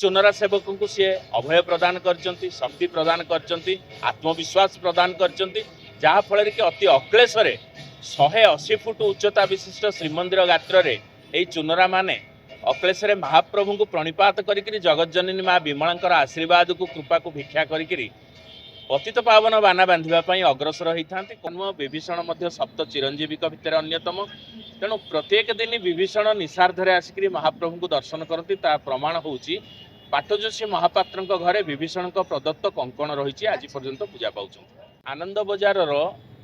चुनरा सेवक को सी अभय प्रदान करचंती, शक्ति प्रदान करचंती, आत्मविश्वास प्रदान करचंती, जहा फल कि अति अक्लेशरे 180 फुट उच्चता विशिष्ट श्रीमंदिर गात्र रे एई चुनरा माने अक्लेशरे महाप्रभु को प्रणिपात करिकरी जगज्जननी माँ विमलांकर आशीर्वाद को कृपा को भिक्षा करिकरी पतित पावन बाना बांधिबा अग्रसर होता विभीषण सप्त चिरंजीवी भितर अन्यतम। तेणु प्रत्येक दिन विभीषण निशार्धरे आसिक महाप्रभु को दर्शन करती प्रमाण होची पाटजोशी महापात्र घरे विभीषण प्रदत्त कंकण रही आज पर्यंत पूजा पाँच। आनंद बजार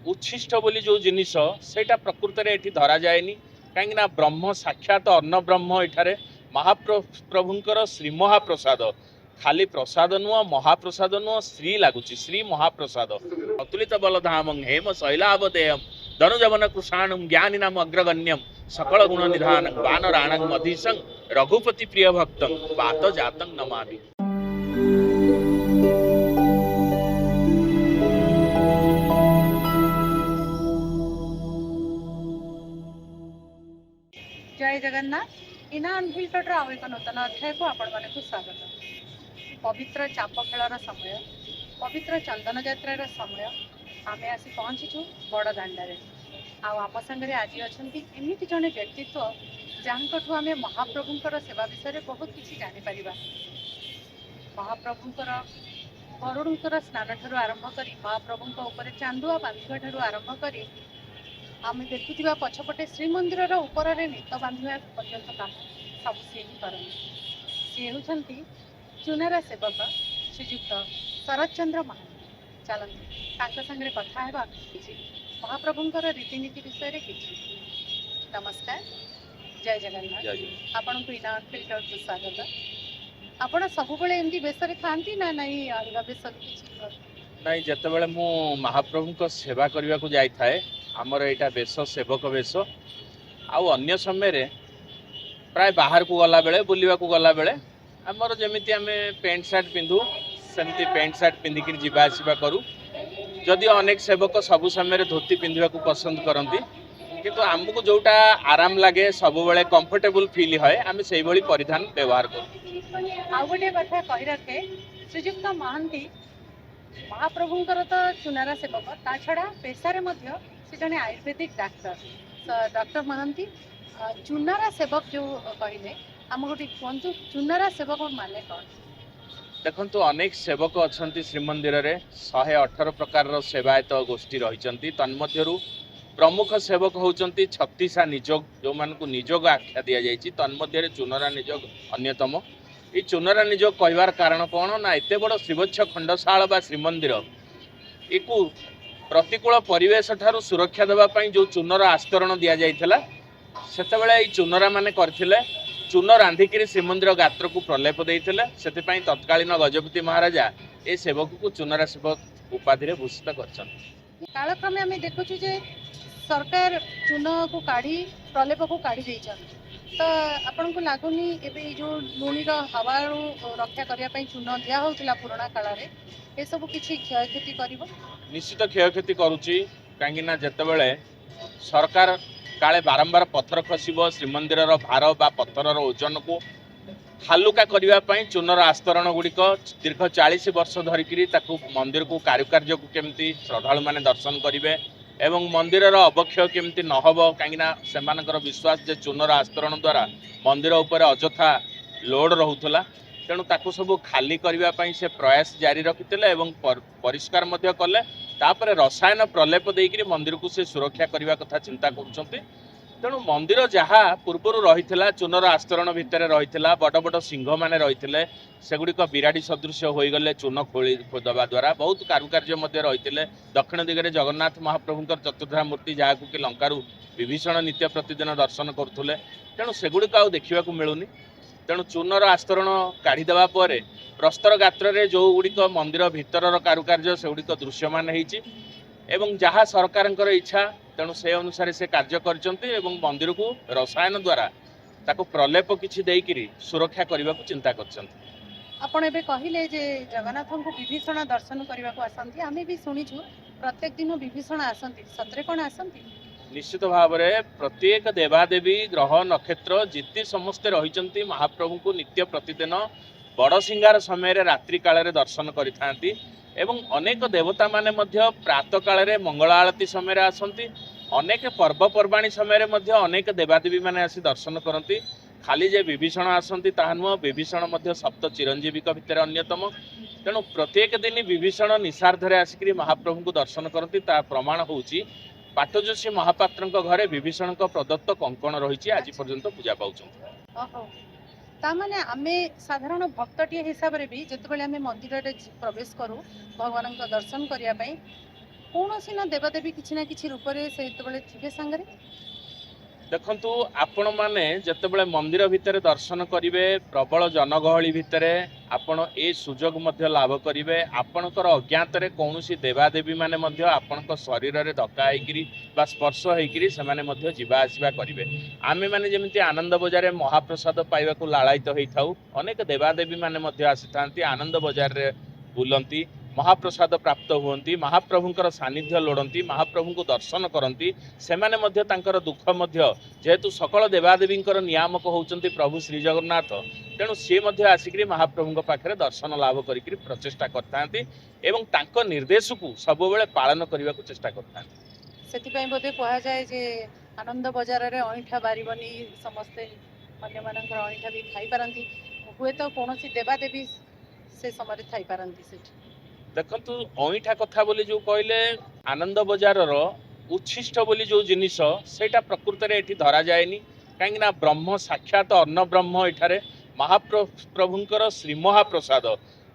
उच्छिष्ट बोली जो जिनिस सेटा प्रकृत में ये धरा जाएनि कहीं ब्रह्म साक्षात अन्न ब्रह्म एठारे महाप्रभुंकर श्री महाप्रसाद खाली प्रसाद नुह महाप्रसाद नुह श्री लगुच श्री महाप्रसाद अतुलित बलधाम हेम शैलावदेयम धनुजवन कृषाणुम ज्ञानी नाम अग्रगण्यम सकल गुण निधान वानराणं मधीशं रघुपति प्रिय भक्तं वात जातं नमामि। जय जगन्नाथ। इना अनफिल्टर्ड आउ एक नूतन अध्याय को आपण मानक स्वागत। पवित्र चाप खेलर समय, पवित्र चंदन यात्रार समय आम आसी पहुँचीचु बड़ दाण्डे। आम संगे आज अच्छा एमती जड़े व्यक्तित्व जहाँठू आम महाप्रभुंर सेवा विषय बहुत किसी जापर। महाप्रभुंर गरुड़र स्नान ठार आरंभ कर महाप्रभु चांदुआ बांधा ठार आरंभ कर आम देखुवा पछपटे श्रीमंदिर ऊपर नीत बांधा पर्यंत काम सब सी ही करती। सी होती चुनारा सेवक श्रीजुक्त शरद चंद्र महांती। चलते सागर कथा महाप्रभुंर रीतिनीति विषय रे किछि। नमस्कार, जय जगन्नाथ। आपण को इना फिल्टर को स्वागत। आपण सब बेले एमती बेस रे खांती ना नहीं अलग बेस नहीं जिते बड़े मु महाप्रभु को सेवा करने को जाई थाए आमर यहाँ बेश सेवक बेश आउ अन्य समय प्राय बाहर को गला बेले बुलवा को गला बेले आमर जमीती आम पेंट सार्ट पिंधु सेमती पेंट सार्ट पिंधिक जावासवा करूँ। जदि अनेक सेवक सबु समय धोती पिंधा को पसंद करती किंतु आमको जोटा आराम लगे सब बेले कंफर्टेबल फील है आम से परिधान व्यवहार करूँ। आउ गोटे कथा कही रखे श्रीजुक्त महांती महाप्रभुंकर तो चुनारा सेवक ता छड़ा पेशारे से जड़े आयुर्वेदिक डाक्टर डॉक्टर महांती चुनारा सेवक जो कहले आम गोटे कहतु चुनारा सेवक माने कौन? देखो अनेक सेवक अच्छा श्रीमंदिर में 118 प्रकार सेवायत गोष्ठी रही तन्मध्यरु प्रमुख सेवक होती 36 निजोग जो मानू निजोग आख्या दि जाए तन्मध्य चुनरा निजोग अन्यतम। ये चुनरा निजोग कहवार कारण कौन ना एत बड़ श्रीवत्स खंडशाल बा श्रीमंदिर एक प्रतिकूल परिवेश ठारू सुरक्षा देवाई जो चूनर आस्तरण दि जाइथिला सेते बेले चूनरा माने करथिले चून रांधिकी श्रीमंदिर गात्र को प्रलेप देइथिले। सेतिपई तत्कालीन गजपति महाराजा ए सेवक को चूनरा सेवक उपाधि भूषित करछन। कालक्रमे आम देखु जे सरकार चून को काढ़ी प्रलेप को काढ़ी देइछन तो आपन को लागुनी एबे जो लुणीर हवा रक्षा करने चून दिया होता पुराणा काल में ये सब किसी क्षयक्षति कर निश्चित क्षयक्षति करुच्ची कहीं जितेबले सरकार काले बारंबार पत्थर खसब श्रीमंदिर भार बा पत्थर ओजन को हालुका करने चूनर आस्तरण गुड़िक दीर्घ 40 वर्ष धरिक मंदिर को कारुकार्य को केमती श्रद्धालु मैंने दर्शन करेंगे एवं मंदिर अवक्षय केमती नहब कहीं से विश्वास जे चूनर आस्तरण द्वारा मंदिर उपर अजथा लोड रोला तेणु ताकू सब खाली करने से प्रयास जारी रखिते परिष्कार कले तापर रसायन प्रलेप देकर मंदिर को से सुरक्षा करने कथा चिंता कर। तेणु मंदिर जहाँ पूर्वर रही चूनर आस्तरण भितर रही बड़ बड़ सिंह मैंने रही सेगुड़िक विराड़ी सदृश होगले चून खोली दवा द्वारा बहुत कारुकार्य रही दक्षिण दिगरे जगन्नाथ महाप्रभुंर चतुर्धा मूर्ति जहाँ कि लंकारु विभीषण नित्य प्रतिदिन दर्शन करुले तेणु सेगुड़िक आउ देखा मिलूनी। तेणु चूनर आस्तरण काढ़ीदेवा पर प्रस्तर गात्र जो गुड़िक मंदिर भितर कारुकार्य से गुड़िक दृश्यमान एवं जहाँ सरकार इच्छा तेणु से अनुसार से कार्य कर मंदिर को रसायन द्वारा ताको प्रलेप किछि देइकिरी सुरक्षा करने को चिंता कर। आपण एबे कहिले जे जगन्नाथ को विभीषण दर्शन करने को आसंती आमे भी सुनिछु प्रत्येक दिन विभीषण आसंती सतरे कोन आसंती? निश्चित भाव में प्रत्येक देवादेवी ग्रह नक्षत्र जिते समस्ते रही महाप्रभु को नित्य प्रतिदिन बड़ सिंगार समय रात्रि काल दर्शन करिथांती एवं अनेक देवता माने मध्य प्रातः काल मंगल आरती समय आसंती अनेक पर्वपर्वाणी समय अनेक देवादेवी माने आसी दर्शन करती खाली जे विभीषण आसंती ताहा नुह विभीषण मध्य सप्त चिरंजीवी भितर अन्यतम तेणु प्रत्येक दिन विभीषण निशार्धरे आसिक महाप्रभु को दर्शन करती ता प्रमाण होउची पाटजोशी महापात्र घरे विभीषण प्रदत्त कंकण रही आज पर्यंत पूजा पाउछन। तामाने आमे साधारण भक्तटीए हिसाब रे भी जतबेले आमे मंदिर रे प्रवेश करू भगवान का दर्शन करिया पई कोनोसी ना देवदेवी किछि ना किछि रूप रे से जतबेले थिबे संगरे देखंतु आपण माने जतबेले मंदिर भितर दर्शन करिवे प्रबल जनगहली भितर आपण ए सुजोग मध्य लाभ करिवे आपणकर अज्ञात रे कोनोसी देवादेवी माने मध्य आपणक शरीर रे धक्का हेकिरी बा स्पर्श हेकिरी से माने मध्य जीवा आसीबा करिवे आमे माने जेमिति आनंद बजार महाप्रसाद पाइबा को लालायित होई थाउ अनेक देवादेवी माने मध्य आसीथांती आनंद बजार रे बुलंती महाप्रसाद प्राप्त हुअन्ति महाप्रभुंकर सानिध्य लोड़ती महाप्रभु को दर्शन करती से माने मध्य तांकर दुख मध्य जेहेतु सकल देवादेवींकर नियामक होउचंती प्रभु श्री जगन्नाथ तेणु सी मध्य आसिक महाप्रभु पाखे दर्शन लाभ करी प्रचेषा करथांती एवं तांको निर्देश को सब बेले पालन करने को चेष्टा करथांती सेतिपई बोधे कहा जाए जे आनंद बजार रे अइठा बारिबनी समस्ते अन्य मानकर अइठा भी खाई पारंती हुए तो कोनोसी देवादेवी से समय थाई पारंती सेठी देखंतु अइठा कथा बोली जो कहले आनंद बजार उच्छिष्ट बोली जो जिनिस सेटा प्रकृत रे एठी धरा जाएनी कहीं ना ब्रह्म साक्षात अन्न ब्रह्म एठारे महाप्रभुंकर श्री महाप्रसाद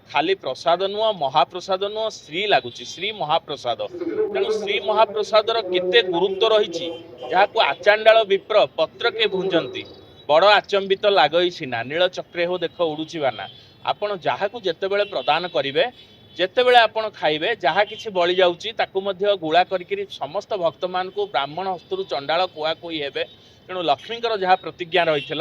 खाली प्रसाद नुह महाप्रसाद नुह श्री लगुच श्री महाप्रसाद तेणु श्री महाप्रसाद केते गुरुत्व रही जहाँ आचांडाल विप्र पत्र के भुंजंती बड़ आचंबित लागई सीना नील चक्रे हो देख उड़ुची बाना आपण जहाँ को जेतेबेले प्रदान करिवे जेतेबेले आपण खाइबे जहाँ किछि बळी जाउची ताकू मध्य गुळा करिकरी समस्त भक्त मान को ब्राह्मण हस्तरु चंडाल कुआ कुई हेबे तेणु लक्ष्मीकर जहाँ प्रतिज्ञा रही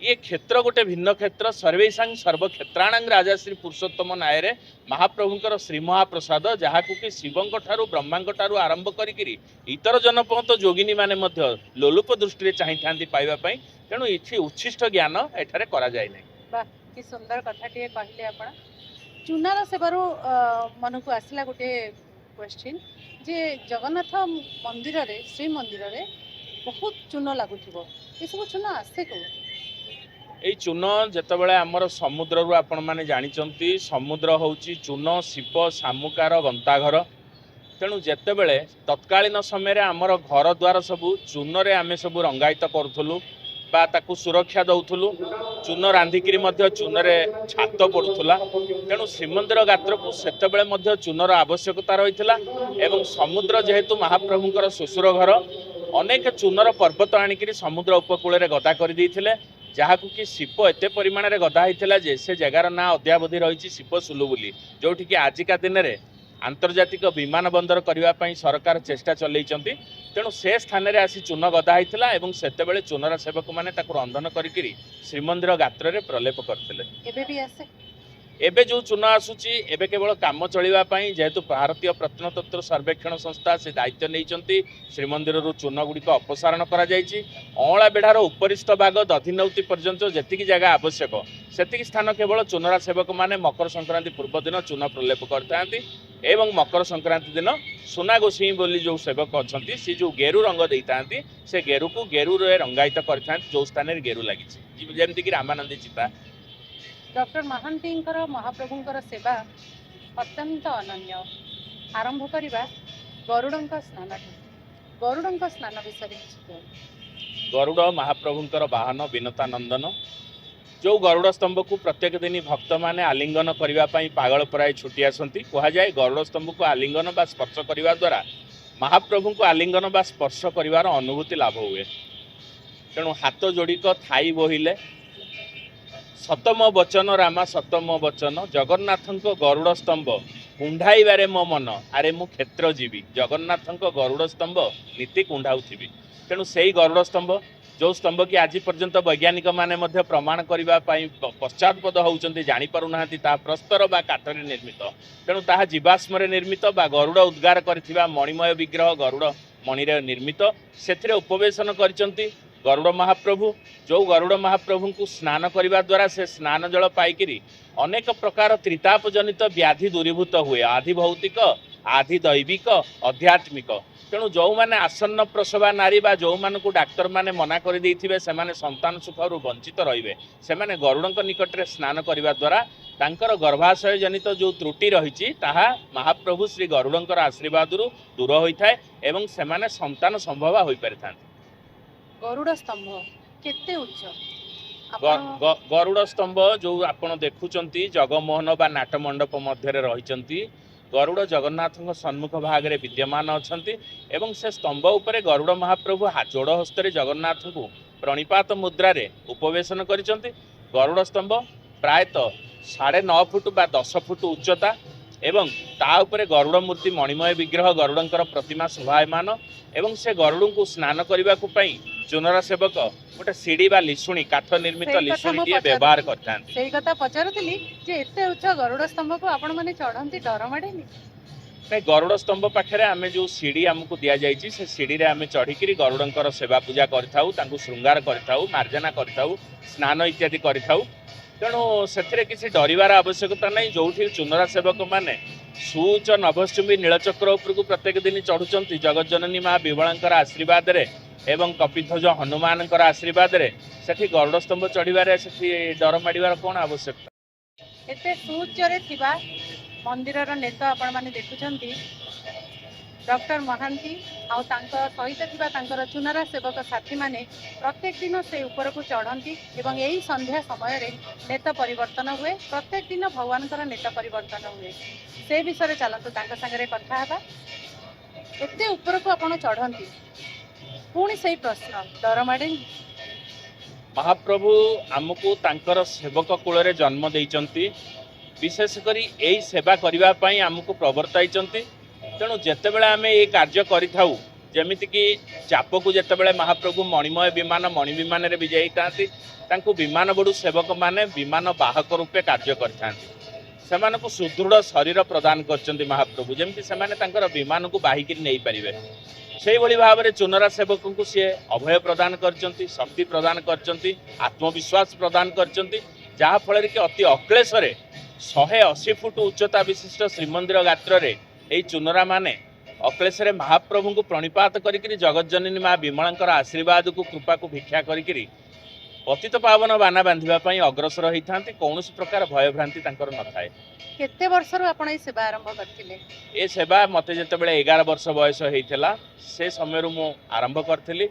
ये क्षेत्र गोटे भिन्न क्षेत्र सर्वेशांग सर्वक्षेत्राणांग राजा श्री पुरुषोत्तम नायरे महाप्रभुंकर श्री महाप्रसाद जहाँ को कि शिवंक ठारू ब्रह्मांक ठारू आरंभ करिकरी इतर जनपद जोगिनी माने मध्य लोलुप दृष्टि चाहि थांती पाइबा पई तेणु इछि उच्छिष्ट ज्ञान एठारे करा जाय नै। वाह कि सुंदर कथाटिए कहले आपण चुनार सेबारू मन को आसला गोटे क्वेश्चन जे जगन्नाथ मंदिर रे श्री मंदिर रे बहुत चून लागुथिबो ए सब चून आसे को ये चून जेतेबेले आमर समुद्र रु आपण माने जानिचंती समुद्र होउची चून शिप सामुकार गंताघर तेणु जेतेबेले तत्कालीन समय आमर घर द्वार सबू चून रे आमे सबू रंगायित करूथलु बा ताकू सुरक्षा दउथलु चून रांधिकी चून रे छात पड़ूला तेणु श्रीमंदिर गात्र को सेतेबेले मध्य चूनर आवश्यकता रही एवं समुद्र जेहेतु महाप्रभुंकर श्वशुर घर अनेक चूनर पर्वत आनिक समुद्र उपकूल रे गदा कर देइथिले जहाँ को कि शिप एते परिमाण रे गदा होइथिला जे से जगार ना अद्यावधि रही शिप सुलु बोली जोठी कि आजिका दिन में आंतर्जातिक विमान बंदर करने सरकार चेष्टा चलैचंती तेणु से स्थान में आसी चून गदा होइथिला एवं सेतेबेले चूनर सेवक माने ताको रंधन करिकरी श्रीमंदिर गात्र रे प्रलेप करथिले एबे भी आसे एबे जो चून आसुची एबे केवल काम चलिबा पई जेहेतु भारतीय प्रत्नतत्व सर्वेक्षण संस्था से दायित्व नैचंती श्रीमंदिर रु चून गुड़िक अपसारण करा जायछि अँला बेढ़ार उपरिस्थ भाग दधिनौती पर्यंत जेतिकी जगह आवश्यक सेतिकी स्थान केवल चूनरा सेवक माने मकर संक्रांति पूर्व दिन चून प्रलेप करथांती एवं मकर संक्रांति दिन सुना गोसाई बोली जो सेवक अच्छा सी जो गेरु रंग देता से गेरु को गेरु रे रंगायित करता जो स्थान में गेरु लगी जमीक रामानंदी चिता डॉक्टर महांतींकर महाप्रभुंकर सेवा अत्यंत अनन्य आरंभ करवा गरुड़ंक स्नान गरुड़ंक स्नान विषय गरुड़ महाप्रभुंकर वाहन विनता नंदन जो गरुड़ स्तंभ को प्रत्येक दिन भक्त माने आलिंगन करने पागल प्राय छुटी आसती कहुए गरुड़ स्तंभ को आलिंगन बा स्पर्श करने द्वारा महाप्रभु को आलिंगन बा स्पर्श कर अनुभूति लाभ हुए तेणु हाथ जोड़िक थाई बोहिले सतम वचन रामा सतम वचन जगन्नाथ गरुड़ स्तंभ कुंडाइबारे मो मन आरे मु क्षेत्र जीवी जगन्नाथ गरुड़ स्तंभ नीति कुंडाऊथी तेणु से गरुड़ स्तंभ जो स्तंभ की आज पर्यंत वैज्ञानिक माने मध्य प्रमाण करने पश्चातपद होती जापना प्रस्तर बा काठरे निर्मित तेणु ताहा जीवाश्म निर्मित बा गरुड़ उद्गार कर मणिमय विग्रह गरुड़ मणिरे निर्मित से उपवेशन कर गरुड़ महाप्रभु जो गरुड़ महाप्रभु को स्नान करने द्वारा से स्नान जल पाइकिरी अनेक प्रकार त्रिताप जनित व्याधि दूरीभूत हुए आधि भौतिक आधि दैविक आध्यात्मिक तेणु जो मैंने आसन्न प्रसवा नारी बा जो मान को डाक्तर माने मना कर देइथिबे सेमाने संतान सुखरु वंचित रहिबे सेमाने गरुड़क निकट में स्नान करने द्वारा तांकर गर्भाशय जनित जो त्रुटि रही ताहा महाप्रभु श्री गरुड़ंकर आशीर्वाद दूर होता है एवं सेमाने संतान संभव हो पारि थांती। गरुड़ स्तंभ केते उच्च गरुड़ स्तंभ जो आपण देखुचंती जगमोहन बा नाटमंडप मध्य रही गरुड़ जगन्नाथ सम्मुख भाग में विद्यमान अछंती एवं से स्तंभ उपरे गरुड़ महाप्रभु जोड़ हस्ते जगन्नाथ को प्रणिपात मुद्रा रे उपवेशन करिसंती। गरुड़ स्तंभ प्रायतः 9.5 फुट बा 10 फुट उच्चता एवं ता उपरे गरुड़ मूर्ति मणिमय विग्रह गरुड़ंकर प्रतिमा शोभायमान एवं से गरुड़ को स्नान करने को चुनरा सेवक गोटे सीढ़ी बा लिशुणी काठ निर्मित लिशुणी व्यवहार करता पचारुली जे एते उच्च गरुड़ स्तंभ को आपण माने चढ़ंती डर माडेनी नहीं गरुड़ स्तंभ पाखे आम जो सीढ़ी आमको दि जाइए से सीढ़ी रे आम चढ़िकी गरुड़ंकर सेवा पूजा करिथाउ तांकु श्रृंगार करिथाउ मार्जना करिथाउ स्नान इत्यादि करिथाउ तेणु से किसी डरबार आवश्यकता नहीं जो चुनरा सेवक मैंने सुच नभश्चुम्बी नीलचक्र उपरकू प्रत्येक दिन चढ़ुंट जगज्जननी माँ विमलांकर आशीर्वाद रे एवं कपिध्वज हनुमान आशीर्वाद रे सेठी गरुड़ स्तंभ चढ़िबारे सेठी डर माड़िबार कौन आवश्यकता एते सुउच्चरे थिबा मंदिरर नेता आपण माने देखुछंती डॉक्टर महांती आउ तांकर सहित थिबा तांकर चुनारा सेवक साथी माने प्रत्येक दिन से ऊपर को चढ़ंती एवं यही संध्या समय रे नेता परिवर्तन हुए प्रत्येक दिन भगवान नेता परिवर्तन हुए से विषय चलतु तांकर संगे कथा हेबा एते ऊपर को आपण चढ़ंती पुणी से प्रश्न डर माडे महाप्रभु आमको तांकर सेवक कूल रे जन्म देइचंती विशेषकर यही सेवा करने आमको प्रवर्ताई तेणु जितेबाला आम ये कार्य करूँ जमीक चाप को जितेबाला महाप्रभु मणिमय विमान मणि विमान भी जाता विमान बड़ू सेवक माने विमान बाहक रूपे कार्य करते को सुदृढ़ शरीर प्रदान कर महाप्रभु जमी से विमान को बाहिकी नहीं पारे से भाव में चुनरा सेवक को सी अभय प्रदान कर शक्ति प्रदान कर आत्मविश्वास प्रदान कर जहाँफल कि अति अक्लेशरे 180 फुट उच्चता विशिष्ट श्रीमंदिर गात्र रे यही चुनरा माने अक्लेशरे महाप्रभु को प्रणिपात करी जगज्जननी माँ विमलांकर आशीर्वाद को कृपा को भिक्षा करी पतित पावन बाना बांधापी अग्रसर होता कौन प्रकार भयभ्रांति न थाए। केते वर्षर आपण ए सेवा आरंभ करथिले? ए सेवा मते जतेबेले 11 वर्ष बयस होइथिला से समय मु आरंभ करथिली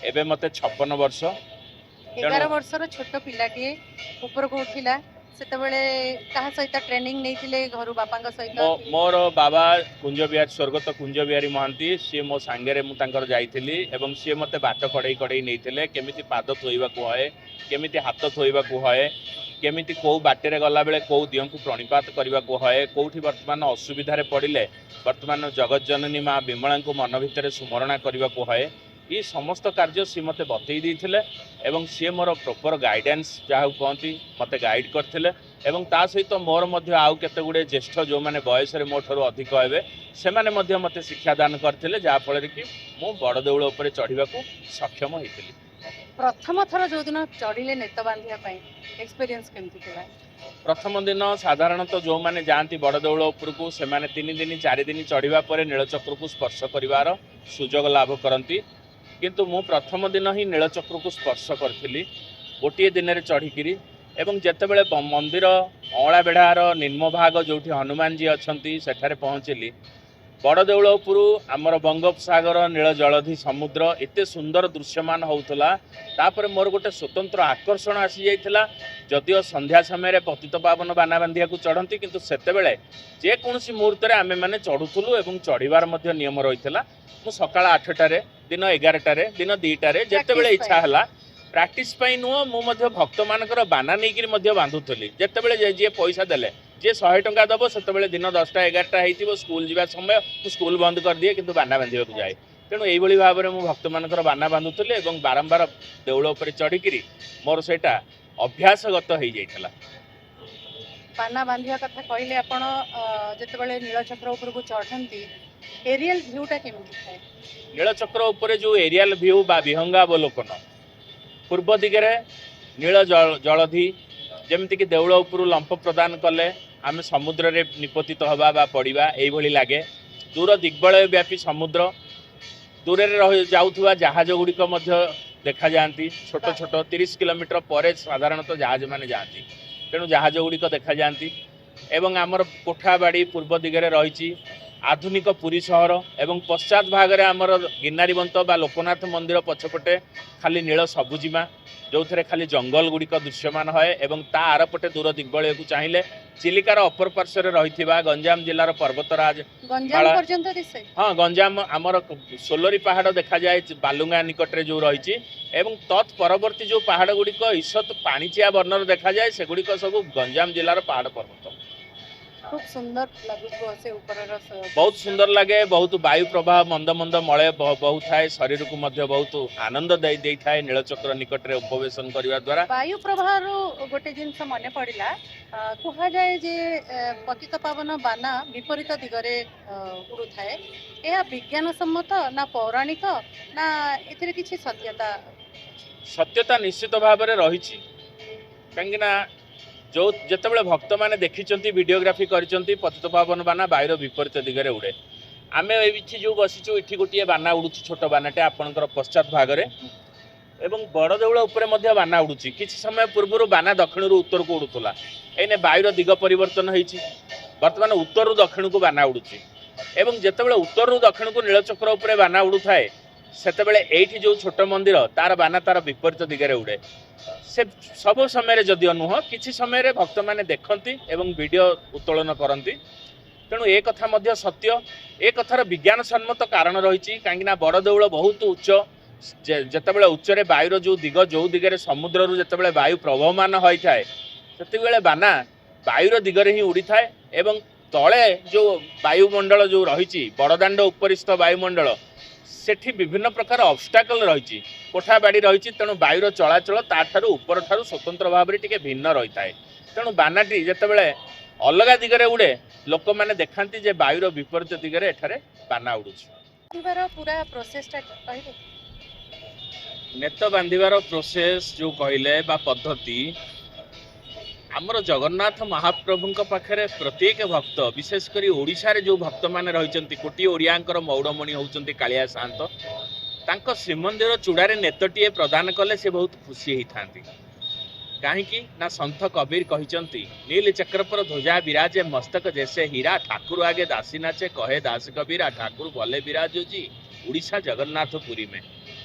एबे मते 56 वर्ष 11 वर्षर छोट पिलाटी ऊपर को उठिला सेतेबेले कहा सहित ट्रेनिंग नैथिले घर बापांग सहित मोर बाबा कुंज बिहार स्वर्गत कुंज बिहारी महांती सी मो सांगे मु तांकर जाइथिली एवं सी मते बाट कड़ई कड़ई नैथिले केमिति पाद थोइबा को हय केमिति हाथ थोइबा को हय केमिति कौ बाटे गला बेले कौ दिह को प्रणिपात करने को हए कौटी वर्तमान असुविधार पड़े वर्तमान जगज्जननी माँ विमला को मन भितर स्मरणा करने को हए ये समस्त कार्य सी मते बतई देथिले एवं सी मोर प्रॉपर गाइडेंस जहाँ कहती मते गाइड करथिले एवं ता सहित मोर मध्य आउ केते गुडे ज्येष्ठ जो माने बयस रे मो ठरो अधिक हेबे सेमाने मध्य मते शिक्षादान करथिले जहाँ फल कि मु बड़ देउळ उपरे चढ़िबा को सक्षम होइथिली। प्रथम थर जो दिन चढ़िले नेत बांधिया पई एक्सपीरियंस केमति थिला? प्रथम दिन साधारणतः जो माने जानती बड़ देउळ उपरकू से 3 दिन 4 दिन चढ़िबा परे नीलचक्र को स्पर्श करिवार सुजोग लाभ करती किंतु मु प्रथम दिन ही नीलचक्र को स्पर्श करथिली गोटे दिन रे चढ़िकी एवं जेतेबेले मंदिर अँला बेढ़ार निम्न भाग जो हनुमान जी अच्छी सेठारे पहुँचली बड़ देउळ उपरू आमर बंगोपसागर नील जलधि समुद्र एते सुंदर दृश्यमान होउतला तापर मोर गोटे स्वतंत्र आकर्षण आसी जाइथिला जदिओ संध्या समय पतित पावन बाना बांधिया को चढ़ती किंतु सेतेबेले जेकोसी मुहूर्त आमे माने चढ़ुथुलु एवं चढ़िबार मध्य नियम रहिथिला मु सकाळ 8टारे दिन 11टारे दिन 2टारे जेतेबेले इच्छा हला प्राक्टिस पाई नुह मु मध्य भक्त मानकर बाना नहीं मध्य बांधुली जेतेबेले जे पैसा देले जे 100 टंका दब से दिन 10टा 11टा हो स्कूल जावा समय स्कूल बंद कर दिए किंतु बाना बांधा जाए तेणु यही भाव में भक्त मानकर बाना बांधुली और बारंबार देउळ उपर चढ़िकी मोर सेटा अभ्यासगत हो जाइछला। बाना बांधिया कथा कहले आपण जेतेबेले नीलचक्र उपर को चढ़ती एरियल भ्यूटा केमति थाए? नीलचक्र उपर जो एरियल भ्यू बा विहंगावलोकन पूर्व दिगरे नील जलधि जमीक देउल उपरू लंप प्रदान कले आम समुद्र रे निपतित हवा बा पड़वा यही लगे। दूर दिग्बलय व्यापी समुद्र दूर जाऊथुवा जहाज गुड़िक देखा जाती छोट छोट 30 किलोमीटर पर साधारणतः जहाज माने जाती तेणु जहाज गुड़िक देखा जाती एवं आमर कोठाबाड़ी पूर्व दिगरे रही आधुनिक पुरी सहर एवं पश्चात भागरे आमर गिरनारीबंत बा लोकनाथ मंदिर पछपटे खाली नील सबुजिमा जो थे खाली जंगल गुड़िक दृश्यमान है एवं ता आरपटे दूर दिग्बलय को चाहिए चिलिकार अपर पार्श्व रही गंजाम जिलार पर्वतराज हाँ गंजाम आमर सोलरी पहाड़ देखा जाए बालुंगा निकटरे जो रही तत्परवर्ती जो पहाड़ गुड़िक ईषत पाणिचिया वर्णर देखा जाए से गुड़िक सब गंजाम जिलार पहाड़ पर्वत खूब सुंदर लगे बहुत सुंदर लगे। बहुत वायु प्रवाह मंद मंद मलय बहुत थाए शरीर को मध्य बहुत आनंद दे थाए नीलचक्र निकट रे उपवेशन करने द्वारा वायु प्रवाह गोटे जिनस मन पड़ा कह जाए जे पतित पावन बाना विपरीत दिगरे उड़ू थाए यह विज्ञान सम्मत ना पौराणिक ना एथिरे किछि सत्यता निश्चित भाव में रही कहीं जो जितेबाला भक्त मैंने देखी वीडियोग्राफी करिसेंती पतित पावन बाना वायुर विपरीत दिगरे उड़े आम ये जो बसीचु ये गोटे बाना उड़ू छोट बानाटे आपणकर पश्चात भागरे एवं बड़ देउल उपरे मध्य बाना उड़ूची किछि समय पूर्व बाना दक्षिण उत्तर को उड़ूला एने वायुर दिग परिवर्तन होइछि वर्तमान उत्तर दक्षिण को बाना उड़ूची एवं जितेबाला उत्तर दक्षिण को नीलचक्र उपरे बाना उड़ू थाए सेतेबेले एठी जो छोट मंदिर तार बाना तार विपरीत दिगरे उड़े से सब समय जदिओ नुह किछि समय भक्त मैंने देखती एवं वीडियो उत्तोलन करती तेणु ए कथा मध्य सत्य ए कथार विज्ञान सम्मत कारण रही कहीं बड़ देउल बहुत उच्च जितेबाला उच्चरे वायुर जो दिग जो दिगरे समुद्र जितेबाला वायु प्रवहमान होता है से बाना वायुर दिगरे ही उड़ी थाए एवं तले जो वायुमंडल जो रही बड़दाण्ड उपरिस्थ वायुमंडल सेठी विभिन्न प्रकार ऑब्स्टाकल रही कोठाबाड़ी रही तेणु वायुर चलाचल ताठारू ऊपर ठारू स्वतंत्र भाव में भिन्न रही है तेणु बानाटी जितेबाला अलग दिगरे उड़े लोक मैंने देखती जे वायुर विपरीत दिगरे एठारे बाना उड़ुछि पूरा प्रोसेसटा कहिबे नेत बांधिबार प्रोसेस जो कहले बा पद्धति आमर जगन्नाथ महाप्रभु पाखे प्रत्येक भक्त विशेषकर ओडिशा रे जो भक्त मैंने रही कोटी ओडियांकर मौड़मणि होउचंती कालिया शांत तांको श्रीमंदिर चूड़ारे नेतटीए प्रदान कले से बहुत खुशी होता कहीं ना संत कबीर कहते नील चक्र पर ध्वजा विराजे मस्तक जैसे हीरा ठाकुर आगे दासी नाचे कहे दास कबीरा ठाकुर भले विराजो जी उड़ीसा जगन्नाथपुरी में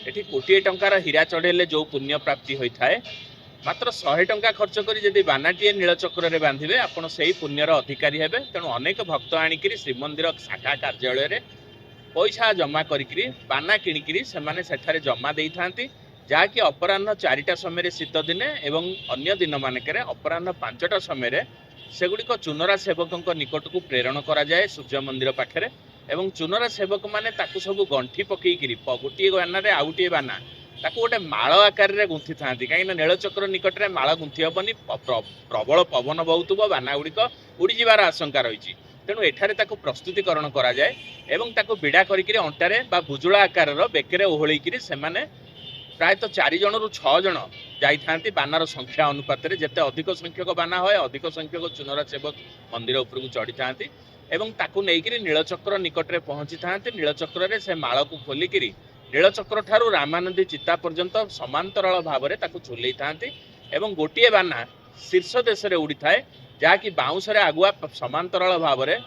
एठी कोटी टंकार हीरा चढ़ेले जो पुण्य प्राप्ति होता है मात्र 100 टंका खर्च करी जदि बानाटीए नीलचक्र रे बांधिबे आपण सेही पुण्यर अधिकारी हेबे तेणु अनेक भक्त आनिकिरी श्रीमंदिर शाखा कार्यालय रे पैसा जमा करिकिरी बाना किणिकिरी सेमाने सेठारे जमा देई थांती जहाँकि अपराह्न 4टा समय शीत दिने एवं अन्य दिन मानकरे अपराह्न 5टा समय सेगुड़िक चुनरा सेवक निकट को प्रेरण करा जाए सूर्य मंदिर पाखे एवं चुनरा सेवक माने ताकू सब गंठी पकईकरी गोटे बाना आउ गोटे बाना ताकू गोटे माल आकार में गुंथि था कहीं नीलचक्र निकट में माल गुंथि हेनी प्रबल पवन बहुव बाना गुड़िक उड़ी जीवार आशंका रही तेणु एठारे ताकू प्रस्तुतिकरण करा जाए एवं ताकू बिड़ा करिकिरी अंटारे बा भुजुला आकार बेकरे ओहळीकिरी सेमाने प्रायतः 4 जन रु 6 जन जाई बानार संख्या अनुपात जिते अधिक संख्यक बाना है अधिक संख्यक चुनरा सेवक मंदिर उपरकू चढ़ी था एवं ताकू नेइकिरी नीलचक्र निकट में पहुँची था नीलचक्र से माल को खोलिकिरी नीलचक्र ठारू रामानंदी चित्ता पर्यंत समांतराल भाव में ताकू झुलई था एवं गोटे बाना शीर्ष देश में उड़ी थाए जहाँकि बाउंसरे आगुआ समांतराल भाव में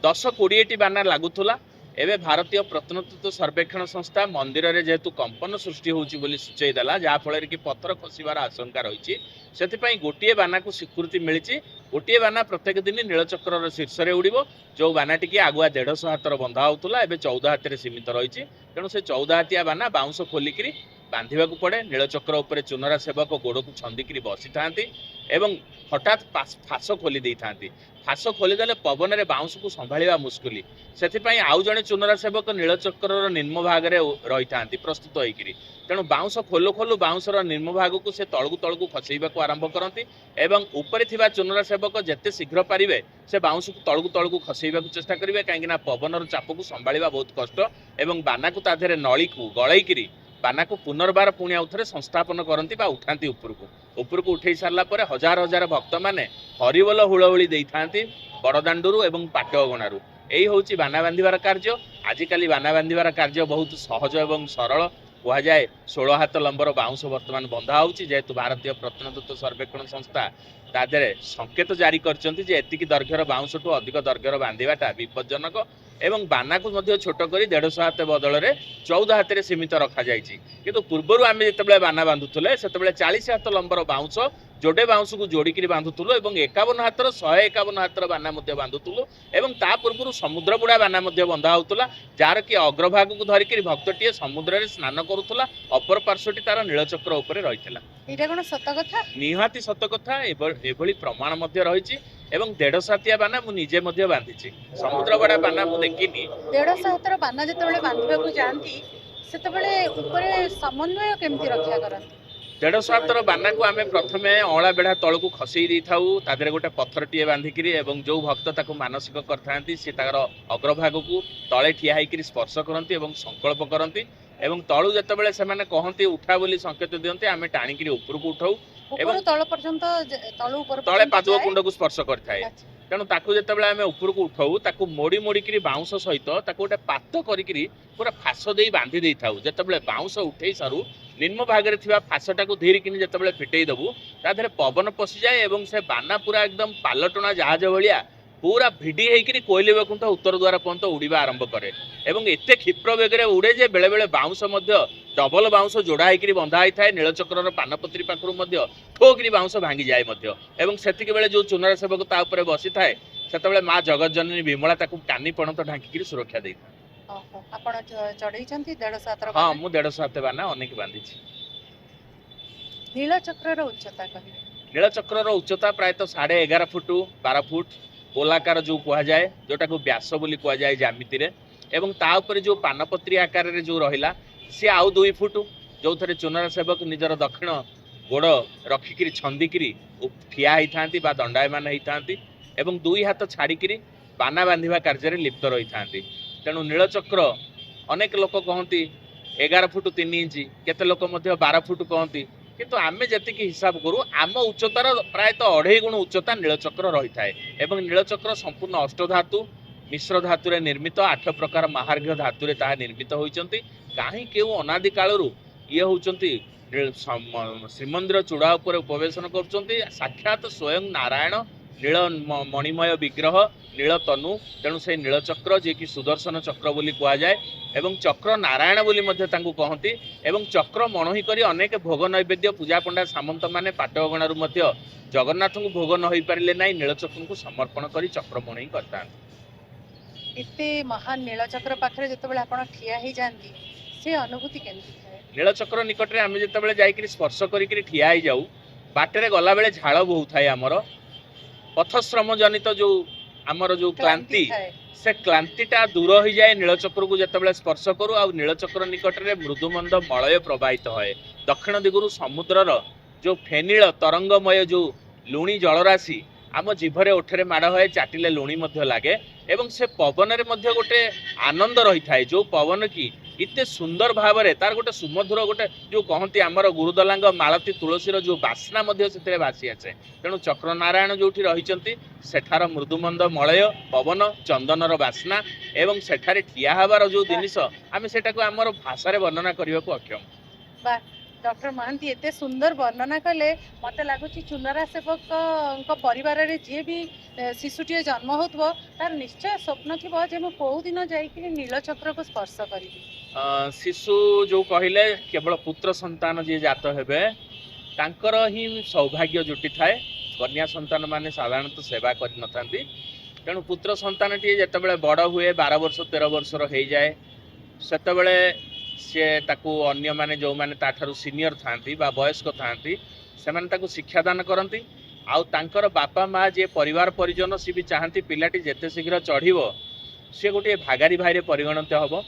10-20टी बाना लागुला एवं भारतीय प्रत्नतत्व सर्वेक्षण संस्था मंदिर में जेहेतु कंपन सृष्टि होची सूचईदेला जहाँफल कि पत्थर खसबार आशंका रही से गोटे बाना को स्वीकृति मिली गोटे बाना प्रत्येक दिन नीलचक्र शीर्ष में उड़ो जो बानाटी की आगुआ 150 हाथर बंधा होता एवं 14 हाथ सीमित रही तेणु से 14 हाथिया बाना बाउंस खोलिकी बांधा पड़े नीलचक्र उपर चुनरा सेवक गोड़ को छंदिकी बसी था एवं हठात फास खोली दे था फास खोलीदे पवन में बाउंस को संभाड़ा मुस्किल से आउ जड़े चुनरा सेवक नीलचक्र निम्न भाग में रही था प्रस्तुत होकर तेणु बाउंस खोलु खोलु बाउंसर निम्न भाग को से तलू खसैवाक आरंभ करती एवं ऊपर थिबा चुनरा सेवक जिते शीघ्र पारे से बाउंस को तलू खसैवाक चेष्टा करेंगे कहीं पवन चाप को संभाड़ा बहुत कष्ट एवं बाना को ताधे नली को गलैकी बाना को पुनर्बार पुणी आउ थे संस्थापन करती उठाती उपरको उठे सारा पर हजार हजार भक्त मैंने हरिबोल हुलहुली देते बड़दाण्डु एवं पाटअगणारू यही हूँ बाना बांधार कार्य आजिकल बाना बांधार कार्य बहुत सहज एवं सरल कहुए 16 हाथ लंबर बाउंश बर्तमान बंधा होची जेहेतु भारतीय प्रत्नतत्व सर्वेक्षण संस्था तादे संकेत जारी करती दैर्घ्यर बाउंश ठू अधिक दैर्घ्यर बांधाटा विपज्जनक एवं बाना को मध्य छोट कर 150 हाथ बदल में 14 हाथ में सीमित रखा जाइए किंतु पूर्वर आम जो बाना बांधुले से 40 हाथ लंबर बाउंश जोड़े बाउंश को जोड़िकी बांधुलु और 51 हाथर 151 हाथर बाना बांधुलु और ता पूर्व समुद्र बुड़ा बाना बंधा होता जार कि अग्रभाग को धरिकी भक्तटीए समुद्र में स्नान करुला अपर पार्श्वटी तार नीलचक्र उपर रही निहाती सत कथा एभली प्रमाण रही एवं 150 हाथिया बाना मुझे बांधी समुद्र बड़ा बाना मुझे देखनी 150 हाथर बाना जो बांधवा जाती से समन्वय केमती रक्षा करती 150 हाथर बाना को आम प्रथम अँला बेढ़ा तल को खसई दी था गोटे पत्थरटीए बांधिकी जो भक्त ताको मानसिक करते सी तार अग्रभाग को तले ठिया होकर स्पर्श करती संकल्प करती तलू जिते से कहती उठा बोली संकेत दिखते आम टाणिकी उपरको उठाऊ तल पर्यंत तले पादुक कुंड को स्पर्श करए तेणु ताकू जिते आम उपरको उठाऊ ताकू मोड़ी मोड़िकी बाउंश सहित गोटे पात करी पूरा फास दे बांधी दे था जिते बाउंश उठे सारू निम्न भाग में फासटा को धीरिकी जिते फिटई देबू तादे पवन पशि जाए और से बाना पूरा एकदम पालटना जहाज भाया पूरा भिडी होकर कोयली बैकुंठ उत्तर द्वार पर्यंत उड़ा आरंभ करे एवं एते क्षिप्र बेगे उड़े जे बेले बेले बाउंश डबल बाउंश जोड़ा होकर बंधा होता है नीलचक्र पानपत्री पाखु ठोकरी बाउंश भांगी जाए से बेले जो चुनर सेवक ता उपरे बसी थाए से माँ जगत जननी विमला टानी पणत ढांकी सुरक्षा दे हाँ मु 150 हाथ बाना अनेक बांधी नीलचक्र उच्चता नीलचक्र उच्चता प्रायतः 11.5 फुट 12 फुट गोलाकार जो कहुए जोटा को व्यास बोली कहुए जामिति एवं ता ऊपर जो पानपत्री आकार रे जो रहिला सी आउ 2 फुट जो थे चुनर सेवक निजर दक्षिण गोड़ रखिकी छंदिकी ठिया होती दंडायमान होती 2 हाथ छाड़िकी बाना बांधा कार्य लिप्त रही था तेणु नीलचक्र अनेक लोक कहती 11 फुट 3 इंच केते लोक 12 फुट कहती किंतु आमे जति हिसाब करूँ आम उच्चतार प्रायतः 2.5 गुण उच्चता नीलचक्र रही है नीलचक्र संपूर्ण अष्टधातु मिश्र धातु निर्मित 8 प्रकार महार्घ्य धातु निर्मित होती कहीं क्यों अनादि कालू ये होती श्रीमंदिर चूड़ा उपर उपवेशन कर साक्षात स्वयं नारायण नील मणिमय विग्रह नील तनु तेणु से नीलचक्र जी कि सुदर्शन चक्र बोली कहुए एवं चक्र नारायण बोली कहती एवं चक्र मणोही करी अनेक भोग नैवेद्य पूजा पंडा सामंत माने पाटअगणारू जगन्नाथ को भोग न हो पारे ना नीलचक्र को समर्पण कर चक्र मणोही करता इतने महान नीलचक्र पाखे जो ठिया ही जाती से अनुभूति केमती नीलचक्र निकट में आम जो जाकर स्पर्श करके ठिया ही जाऊ बाटर गला बेले झाड़ बहु थाए आमर पथश्रम जनित जो आमर जो क्लांति से क्लांतिटा दूर हो जाए नीलचक्र को जिते स्पर्श करूँ आ नीलचक्र निकट में मृदुमंद मलय प्रवाहित है दक्षिण दिगु समुद्रर जो फेनिल तरंगमय जो लुणी जलराशि आम जीभरे ओठरे माड़ है चाटिले लुणी लगे एवं से पवन में गोटे आनंद रही थाए जो पवन की इतने सुंदर भाव में तार गोटे सुमधुर गोटे जो कहती आमर गुरुदलांग मालती तुलसीर जो बास्ना से भासी आसे तेणु चक्र नारायण जो रही सेठार मृदुमंद मलय पवन चंदनर बास्ना एवं सेठारे ठिया हबार जो जिनिस आम सेटा को आमर भाषा वर्णना करने को अक्षम डॉक्टर महांती एते सुंदर वर्णना कले मत लगुच चुनरा सेवक परिवार रे जे भी शिशुटी जन्म हो तार निश्चय स्वप्न थी कौ दिन जाइए नीलचक्र को स्पर्श करी शिशु जो कहले केवल पुत्र संतान जी जात हेबे तांकर ही सौभाग्य जुटी थाए कन्या संतान माने साधारणतः सेवा कर न तेणु पुत्र संतान टी जिते बड़ हुए 12 वर्ष 13 वर्ष हो जाए सेतबेले सी ताकू अन्य माने जो माने ताठारु सीनियर थांती बा वयस्क थांती से माने ताकू शिक्षादान करती आउ तांकर बापा माँ जे परिवार परिजन सी भी चाहती पिलाटी जेते शीघ्र चढ़िबो सी गोटे भागारी भाई रे परिगणित हबो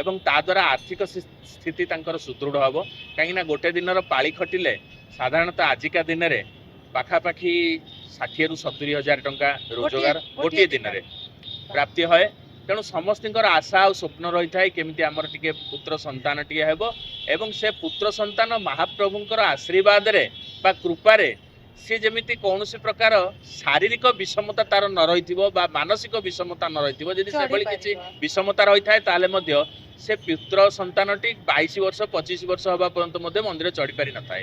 एवं ता द्वारा आर्थिक स्थिति तांकर सुदृढ़ हबो कहीं गोटे दिनर पाली खटिले साधारणतः आजिका दिन में पाखापाखि 60 ରୁ 70 हजार टंका रोजगार गोटे दिन में प्राप्ति है तेणु समस्तर आशा और स्वप्न रही है केमी आमर टे पुत्र संतान टे हेब एवं से पुत्र संतान महाप्रभुंकर आशीर्वाद रे बा कृपारे सी जमी कौन प्रकार शारीरिक विषमता तार न रही मानसिक विषमता न रही किसी विषमता रही है से पुत्र संतानटी 22 वर्ष 25 वर्ष हवा पर्यंत मंदिर चढ़ी पारि न था।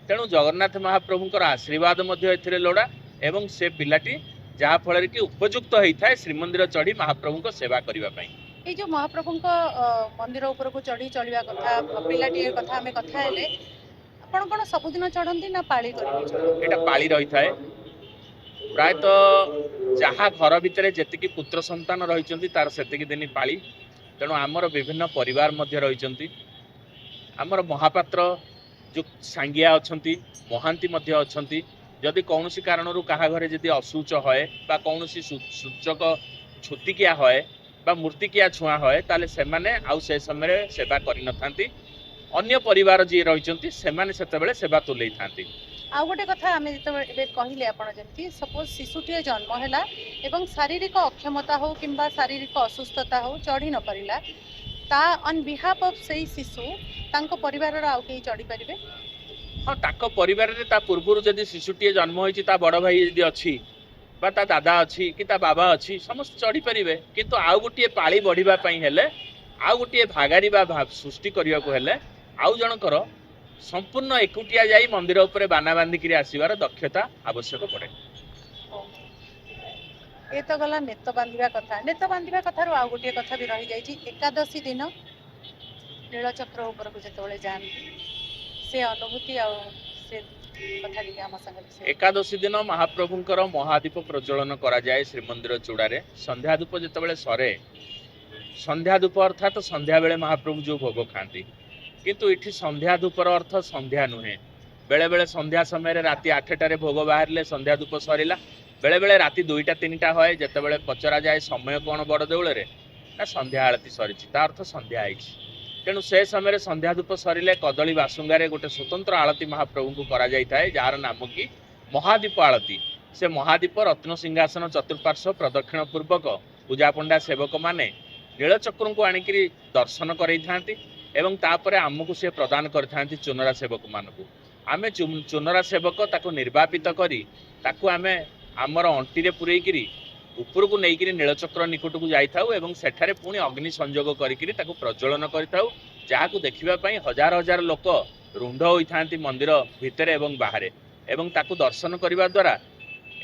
तेणु जगन्नाथ महाप्रभुंकर आशीर्वाद लोड़ा एवं से पिलाटी जहाँ फल कि उपयुक्त होता है श्रीमंदिर चढ़ी महाप्रभु को सेवा करने। ये जो महाप्रभु मंदिर ऊपर को चढ़ी चलवा कथा पिलाटी कथा आम कथा आपण कौन सबुदिन चढ़ती ना पाली यहाँ पाली रही है प्रायतः जहाँ घर भितर जी पुत्र संतान रही तार से दिन पाली। तेणु आमर विभिन्न परिवार मध्य रही आमर महापात्र जो सांगिया अच्छा महांती मध्य अच्छा जदि कौन कारण क्या घरे जदि अशुच है बा कौन सूचक छुतिकिया है बा मूर्तिकिया छुआ है ताले से आउ से समय सेवा कर अन्य परिवार जी रही से सेवा तुले था। आ गोटे कथा आम जो कहले आपड़ जमी सपोज शिशुटे जन्म है एवं शारीरिक अक्षमता हो कि शारीरिक असुस्थता हो चढ़ी न पारा ता ऑन बिहाफ ऑफ से शिशु तांको परिवार आउ कहीं चढ़ी पारे। हाँ ताको परिवार रे ता पूर्व जदि शिशुटे जन्म होती ता बड़ भाई यदि अच्छी बा ता दादा अच्छी कि ता बाबा अच्छी समस्त चढ़ी पारे किंतु आउ गोटे पाली बढ़ापी हेले आउ गोटे भागारी बा सृष्टि करने को हेले आउ जनकर संपूर्ण एकुटिया जाई मंदिर उपरे बाना बांधिक आसबार दक्षता आवश्यक पड़े। ये तो गला नेत बांधिबा कथा आउ गोटे कथा भी रही जाइए एकादशी दिन नीलचक्र ऊपर को जो जाती से अनुभूति एकादशी दिन महाप्रभुंकर महादीप प्रज्वलन करा जाए श्रीमंदिर चूड़ारे संध्या धूप जिते सरे संध्या धूप अर्थात संध्या बेले महाप्रभु जो भोग खाती किंतु इठी संध्या धूपर अर्थ संध्या नुहे बेले बेले संध्या समय राति 8टारे भोग बाहर संध्या धूप सरला बेले बेले राति 2टा 3टा है जिते बड़े पचरा जाए समय कौन बड़ देउल ना संध्या आलती सरी अर्थ संध्या आई। तेणु से समय संध्या धूप सरिले कदली बासुंगारे गोटे स्वतंत्र आलती महाप्रभु को करा जाए जार नाम कि महादीप आलती। से महादीप रत्न सिंहासन चतुर्पार्श्व प्रदक्षिण पूर्वक पूजा पंडा सेवक माने नीलचक्र को आणिक दर्शन कर एवं तापरे आमको से प्रदान करथांती चुनरा सेवक मानकु आमे चुनरा सेवक ताको निर्वापित करी ताको आमे आमर अंटी पुरेकिरी ऊपर को लेकिन नीलचक्र निकट को जाइथाउ एवं सेठारे पुणी अग्नि संयोग करिकिरी ताको प्रज्वलन करिथाउ जहाकु देखिबा पई हजार हजार लोक रुंड होइथांती मंदिर भितर एवं बाहर एवं ताको दर्शन करिबा द्वारा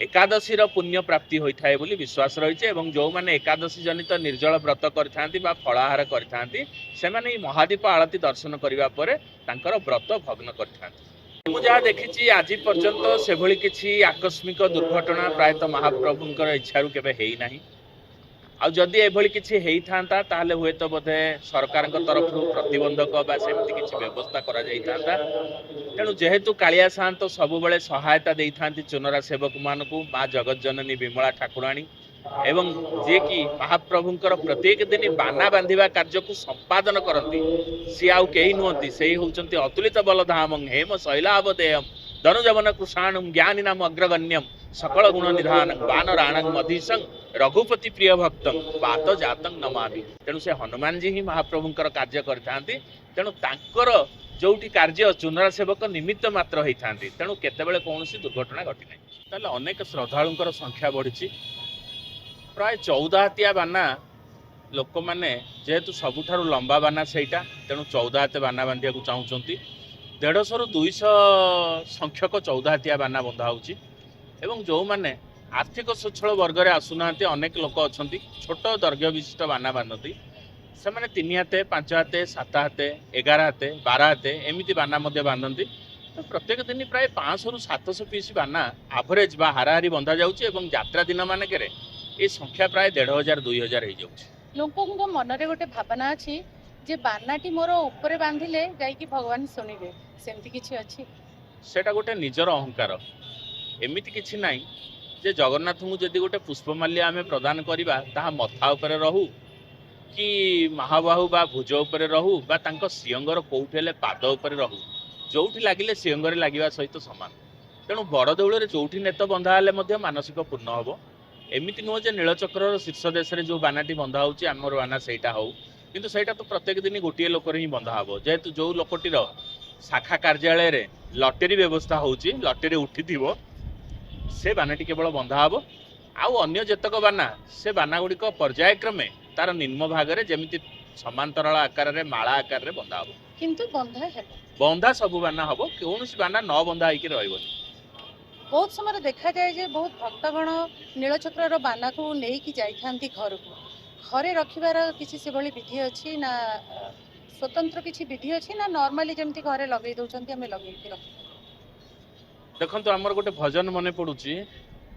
एकादशी पुण्य प्राप्ति होता है बोली विश्वास रही है। जो मैंने एकादशी जनित निर्जल व्रत करथांती बा फलाहार करथांती से माने महादीप आलती दर्शन करिबा परे तांकर व्रत भग्न करथांती। मुझे देखी आज पर्यंत से भली किसी आकस्मिक दुर्घटना प्रायतः महाप्रभुंकर इच्छारू केबे हेई नाही। आ जदि एभली किसी हेइथांता ताहले हुए तो बोधे सरकार तरफ प्रतिबंधक बा सेमती किसी व्यवस्था करा जाइथांता। तेणु जेहेतु कालिया साहंत सबुबले सहायता देइथांती चुनरा सेवक मानकु माँ जगत जननी विमला ठाकुराणी एवं जे कि महाप्रभुंकर प्रत्येक दिन बाना बांधिबा कार्य को संपादन करती सी आउ कहीं नुहति से होउचंती अतुलित बलधामं हेम शैलावदेयम धनुजवन कृषाणुम ज्ञानी नाम अग्रगण्यम सकल गुण निधान बानराणं मधीसं रघुपति प्रिय भक्तम बात जातं नमामि। तेणु से हनुमान जी ही महाप्रभुंकर कार्य करथांती। तेणु तांकर जोठी कार्य चुनरा सेवक निमित्त मात्र होइथांती। तेणु केतेबेले कौनसी दुर्घटना घटी नाही। ताले अनेक श्रद्धालुंकर संख्या बढ़िछि प्राय 14 हातिया बाना लोक मैंने जेहेतु सबुठारु लंबा बाना सेटा तेणु 14 हाते बाना बांधिया को चाहूँगी 150 ରୁ 200 संख्यक 14 हातिया बाना बंधा होची एवं जो मैंने आर्थिक स्वच्छल वर्ग में आसुना अनेक लोक अच्छा छोट दैर्घ्य विशिष्ट बाना बांधती से 3 हाते 5 हाते 7 हाते 11 हाते 12 हाते एमती बाना बांधती। तो प्रत्येक दिन प्राय 500 ରୁ 700 पीस बाना आभरेज बा हाराहारी बंधा जाउची एवं यात्रा दिन मानकरे ये संख्या प्राय 1500 2000 हो जाउची। लोकंको मनरे गोटे भावना अछि जे बानाटी मोर ऊपर बांधिले जाइकी भगवान सुनिबे सेमती किछि अछि सेटा गोटे निजर अहंकार एमिति किछि नाही जे जगन्नाथ को जदि गोटे पुष्पमाल्य आमे प्रदान करिबा ताहा मथा उपरे रहू कि महाबाहु बा भुज उपरे रहू बा तांको सिंगर कोउठेले पाद उपरे रहू जोठी लागिले सिंगरे लागिबा सहित समान। तेणु बड़ देउଳରେ जोठी नेत बंधा हेले मध्य मानसिक पूर्ण हबो एमती नुह जे नीलचक्र शीर्ष देश में जो बानाटी बंधा होची आमर बाना सेटा हो किंतु सेटा तो प्रत्येक दिन गोटे लोकर ही बंधा हम जेहेतु जो लोकटीर शाखा कार्यालय रे लटेरी व्यवस्था होची लटेरी उठी से बानाटी केवल बंधा हम आउ अन्य जेतक बाना से बाना गुड़िक पर्यायक्रमे तार निम्न भाग में जमी समांतराल आकार में माला आकार में बंधा हम किंतु बंधा है बंधा सब बाना हम कौन बाना न बंधा होकर रही बहुत समय देखा जाए जे बहुत भक्तगण नीलचक्र बाना को लेकिन जाइथांती घर को घरे रखिबार किसी से भली विधि अच्छी ना स्वतंत्र किसी विधि अच्छी ना नॉर्मली जमती घरे लगे दउचंती हमें लगे के रख देखो आमर गोटे भजन मन पड़ुची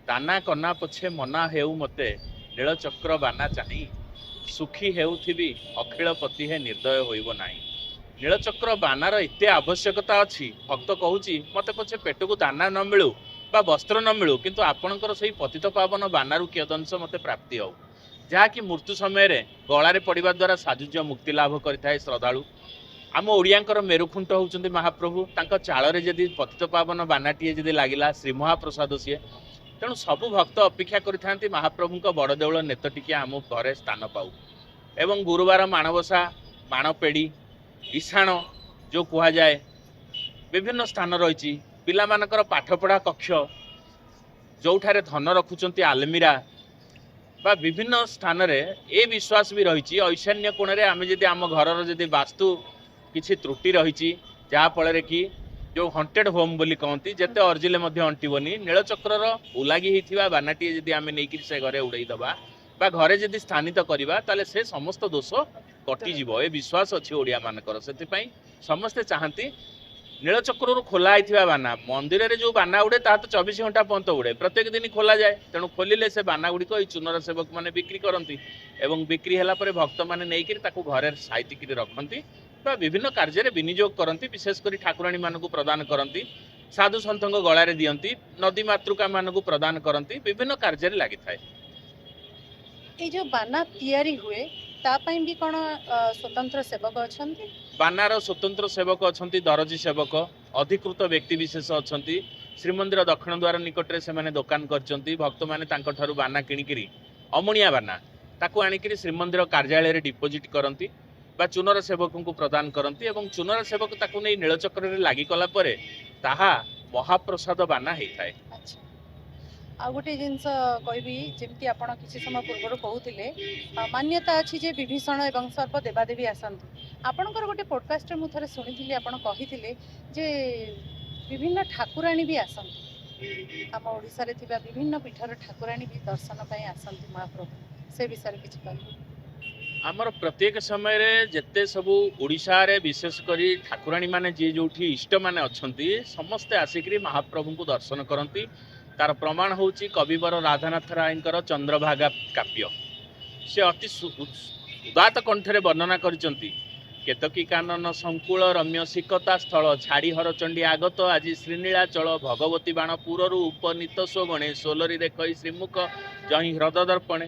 दाना कना पछे मना हेउ मते नीलचक्र बाना चाही सुखी हेउथिबी अखिल पति है निर्दय होइबो नाही नीलचक्र बानार एते आवश्यकता अच्छी भक्त कहूची मते पछे पेट को दाना न मिलू बा वस्त्र न मिलू किंतु आपणकर सही पतित पावन बानारू कियदंश मते प्राप्ति हो जहाँकि मृत्यु समय रे गलारे पड़िबा द्वारा साजुज्य मुक्ति लाभ करिथाय श्रद्धालु आम ओडियांकर मेरुखुंट होउचंदी महाप्रभु तांका चाଳରେ जदि पतित पावन बानाटीए जदि लागिला श्री महाप्रसाद सीए तेणु सबु भक्त अपेक्षा करिथांती महाप्रभुଙ୍କ बड़ देउळ नेतटिकिया आम घरे स्थान पाऊ एवं गुरुवार माणवसा बाणपेड़ी ईशाण जो कुहा जाए विभिन्न स्थान रही पिला मानकर पाठपढ़ा कक्ष जोठारे धन रखुचंती आलमीरा बा विभिन्न स्थान रे ए विश्वास भी रही ऐशान्य कोण रे आमे जदि आम घरर जदि वास्तु किछि त्रुटि रही जहा फल कि जो हंटेड होम बोली कहती जेते अर्जिले मध्य अंटिबनी नीलचक्र उलागी होइथिबा बानाटी जदि आमे नेकी से घरे उड़ाई दबा बा घरे जदि स्थानित करिबा ताले से समस्त दोष कटिଯିब ए विश्वास अच्छी ओडिया मानकर से समस्ते चाहती नीलचक्र खोला होइथिबा बाना मंदिर रे जो बाना उड़े ता तो 24 घंटा पर्यंत उड़े प्रत्येक दिन खोला जाए तेणु खोलिले से बाना गुड़िक चुनर सेवक मैंने बिक्री करती एवं बिक्री है भक्त मैंने नहीं घरे साइतिक रखती विभिन्न कार्य विनियोग करती विशेषकर ठाकुराणी मानक प्रदान करती साधु सन्थ गलारे दियंती नदी मातृका मानक प्रदान करती विभिन्न कार्य लगी थाए ये जो बाना तैयारी हुए तापाई भी कौन स्वतंत्र सेवक अछंती बानार स्वतंत्र सेवक अछंती दरजी सेवक अधिकृत व्यक्ति विशेष अछंती श्रीमंदिर दक्षिण द्वार निकट में से दुकान करचंती भक्त माने तांको ठारू बाना किणिकिरी अमणिया बाना ताकू आनिकिरी श्रीमंदिर कार्यालय रे डिपोजिट करंती बा चुनर सेवक को प्रदान करंती एवं चुनर सेवक ताकू नै नीलचक्र रे लागि कला परे ताहा महाप्रसाद बाना हेइथाय। आ गोटे जिनस कहबी जेमती आपण किसी समय पूर्व कहूतिले मान्यता अछि जे विभीषण एवं सर्प देवादेवी आसंती आपणकर गोटे पॉडकास्ट रे मु थरे सुनिथिले आपण कहिथिले जे विभिन्न ठाकुराणी भी आसंती आम ओडिसा रे थिबा विभिन्न पीठर ठाकुराणी भी दर्शन पय आसंती महाप्रभु से विषय किछि कहबी आमर प्रत्येक समय रे जेते सबु ओडिसा रे विशेष करी ठाकुराणी माने जे जोठी इष्ट माने अछंती समस्ते आसिकरी महाप्रभु को दर्शन करंती तार प्रमाण होची कविवर राधानाथ रायंकर चंद्रभागा काव्य से अति उदात कंठरे वर्णना करिसंती केतकी कानन संकुल रम्य सिकता स्थल छाड़ी हरचंडी आगत आज श्रीनीलाचल भगवती बाणपुरु उपनीत सोगणे सोलरी देखई श्रीमुख जही ह्रद दर्पणे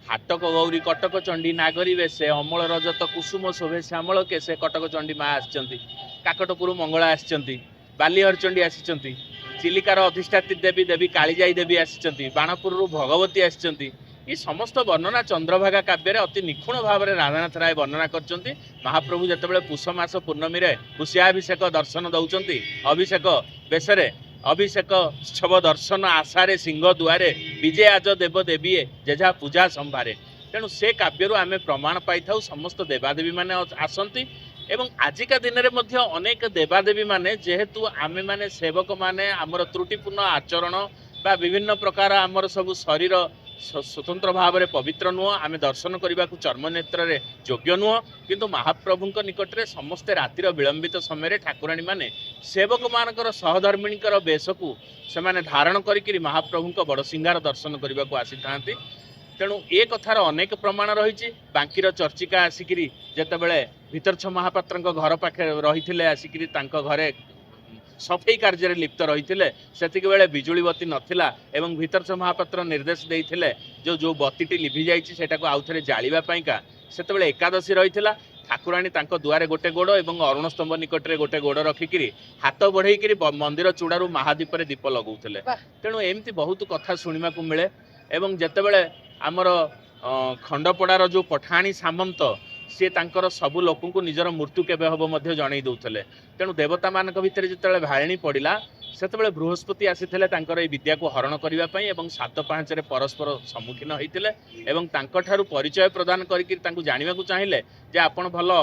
हाटक गौरी कटक चंडी नागरी वेशे अमल रजत कुसुम शोभे श्यामल केसे कटक चंडी माँ आसिचंती काकटपुर मंगला आसिचंती बालीहरचंडी आसिचंती चिलिकार अधिष्ठात्री देवी देवी कालीजाई देवी आसिचंती बाणपुर भगवती आसिचंती ये समस्त वर्णना चंद्रभागा काव्य अति निखुण भाव में राधानाथ राय वर्णना करचंती महाप्रभु जेतेबेले पुष मास पूर्णमी रे पुष्याभिषेक दर्शन दौचंती अभिषेक बेसरे अभिषेक उत्सव दर्शन आशारे सिंह दुआरे विजय आज देव देवी जेझा पूजा संभारे तेणु से काव्य आमे प्रमाण पाई थाउ समस्त देवादेवी माने आसंती एवं आजिका दिन में मध्य अनेक देवादेवी माने जेहेतु आमे माने सेवक माने आमर त्रुटिपूर्ण आचरण बा विभिन्न प्रकार आमर सब शरीर स्वतंत्र भाव में पवित्र नुह आमे दर्शन करने को चर्म नेत्र रे योग्य नुह किंतु महाप्रभु निकट में समस्ते रातिर विलंबित समय ठाकुराणी माने सेवक मानकर सहधर्मिणीकर बेश को से धारण करी महाप्रभु बड़ सिंगार दर्शन करने को आसी था तेणु ए कथार अनेक प्रमाण रही बांकीर चर्चिका आसिकी जितेबले भितरछ महापात्र घर पाखे रही आसिकी घरे सफाई कार्य लिप्त रही से बेले बिजुली बत्ती नथिला एवं भितरछ महापात्र निर्देश देते जो जो बत्ती लिभि जाटा को आउ थे जावाईका से एकादशी रही ठाकुराणी दुआरे गोटे गोड़ और अरुण स्तंभ निकट में गोटे गोड़ रखिकी हाथ बढ़ई मंदिर चूड़ारू महादीप दीप लगौले तेणु एमती बहुत कथा शुणा मिले एवं जेतेबेले आमर खंडपड़ार जो पठाणी सामंत सी तांकर सबु लोक को निजर मृत्यु केबे हबो मध्ये जणै दउथले तेणु देवता मानक भितर जेतेबेले भारिणी पड़िला सेतेबेले बृहस्पति आसीथिले तांकर ए विद्या को हरण करिवा पई एवं सात पांचरे परस्पर सम्मुखीन होइतिले एवं तांकर ठारू परिचय प्रदान करिकि तांकु जानिबा को चाहिले जे आपण भलो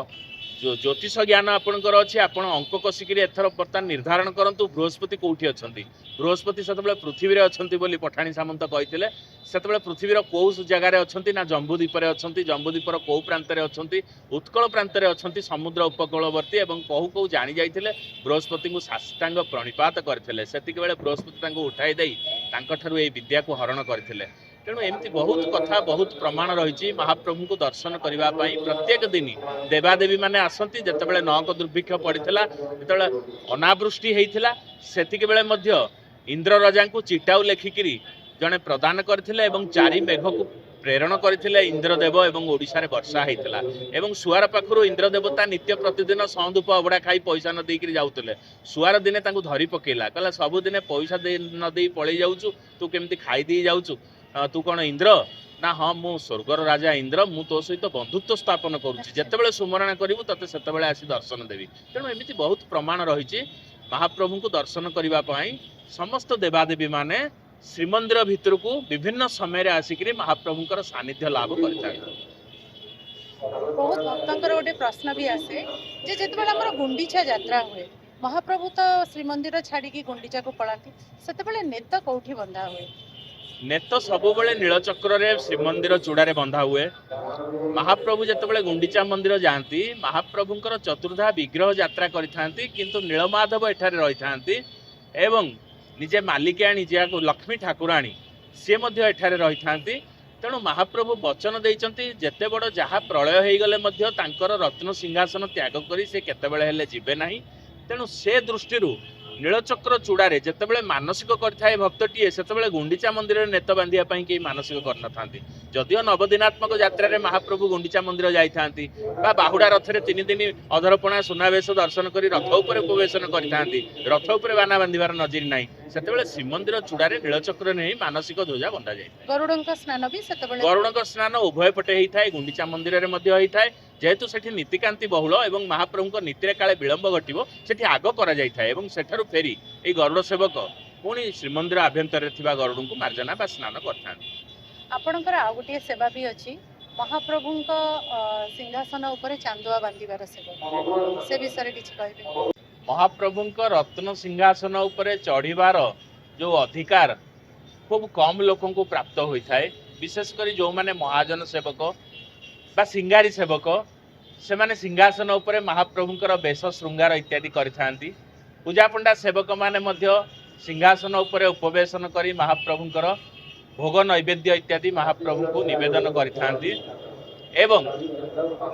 ज्योतिष ज्ञान आपणकर अच्छे आपण अंक कषिकी एथर बर्तमान निर्धारण करंतु बृहस्पति कौटी अछंती बृहस्पति सेतबेले पृथ्वी रे अछंती बोली पठाणी सामंत कहिथिले सेतबेले पृथ्वीर कौ जगार अछंती ना जम्बूद्वीप रे अछंती जम्बूद्वीपर कौ प्रांत रे अछंती उत्कल प्रांत रे अछंती समुद्र उपकूलवर्ती एवं कहू कहू जानि जाइथिले बृहस्पति को साष्टांग प्रणिपात करथिले सेतिक बेले बृहस्पति तांको उठाई देई तांको ठारू ए विद्या को हरण करथिले तेणु एमती बहुत कथा बहुत प्रमाण रही महाप्रभु को दर्शन करने प्रत्येक दिन देवादेवी माने आसती जितेबाला नौक दुर्भिक्ष पड़ता जो अनावृष्टि होता सेतिक बेले मध्य इंद्र राजा को चिटाऊ लेखिकी जड़े प्रदान करथिले एवं चारि मेघ को प्रेरण करथिले इंद्रदेव एवं ओडिशा रे वर्षा होता एवं सुआर पाखु इंद्रदेवता नित्य प्रतिदिन संधूप अबड़ा खाई पैसा न देकर जाऊले सुआर दिने तांको धरी पकेला कहला सबुदिने पैसा न दे पलि जाऊचु तू केमती खाई दी जाऊचु तू कौन इंद्र ना हाँ मु स्वर्गर राजा इंद्र मु तो सहित बंधुत्व स्थापन करुच्ची जितेबाला सुमरण करू ते से आसी दर्शन देवी तेणु एमती बहुत प्रमाण रही महाप्रभु को दर्शन करने समस्त देवादेवी माने श्रीमंदिर भितर को विभिन्न समय आसिक महाप्रभुंर सानिध्य लाभ कर बहुत भक्तंकर गोटे प्रश्न भी आसे जे जेतेबेले हमर गुंडीचा यात्रा हुए महाप्रभु तो श्रीमंदिर छाड़ी गुंडीचा को पलाती सेतेबेले नेत कोठी बंधा हुए नेत सबुबले नीलचक्र रे श्रीमंदिर चूड़ारे बंधा हुए महाप्रभु जितेबाला गुंडीचा मंदिर जाती महाप्रभुंकर चतुर्धा विग्रह यात्रा करिथांती किंतु नीलमाधव एठारे रहिथांती एवं निजे मालिकाणी जे लक्ष्मी ठाकुराणी सी मध्य एठारे रहिथांती तेणु महाप्रभु वचन देइचंती जेते बड़ जहा प्रलय होईगले मध्य तांकर रत्न सिंहासन त्याग करी से केतेबेले हेले जिबे नाही तेणु से दृष्टि नीलचक्र चूड़ारे जितेबाला मानसिक करथाए भक्तटीए सेतेबाला गुंडीचा मंदिर नेत बांधिया पई के मानसिक करन थांती जदियो नवदिनात्मक यात्रा रे महाप्रभु गुंडीचा मंदिर जाइथांती बा बाहुडा रथरे 3 दिन अधरपणा सुनावेश दर्शन करी रथ उपरे उपवेशन करिथांती रथ उपरे बाना बांधिबार नजर नाही सेतेबाला श्रीमंदिर चूड़ारे नीलचक्र नै मानसिक ध्वजा बंधा जाय गरुडंक स्नान भी सेतेबाला गरुडंक स्नान उभय पटे होइथाय गुंडीचा मंदिर रे मध्य होइथाय जेहेतु सेठी नीतिकांति बहुल एवं महाप्रभु नीति काले विलंब घटिबो सेठी आग करा जाइथाय एवं सेठारु फेरी ए गरुड़ सेवक पुणी श्रीमंदिर आभ्यंतर थिबा गरुड़ को मार्जना बा स्नान करथान आपणकर आ गोटे सेवा भी अछि महाप्रभुंक सिंहासन ऊपर चांदुआ बांधिबार सेवा से विषय किछ कहबे महाप्रभुंक रत्न सिंहासन ऊपर चढ़ीबार जो अधिकार खूब कम लोकों को प्राप्त होता है विशेषकर जो माने महाजन सेवक बा सिंगारी सेवक से माने सिंहासन उपरे महाप्रभुंकर बेश श्रृंगार इत्यादि करिथांती पूजा पंडा सेवक माने मध्य सिंहासन उपरे उपवेशन करी महाप्रभुंकर भोग नैवेद्य इत्यादि महाप्रभु को निवेदन करिथांती एवं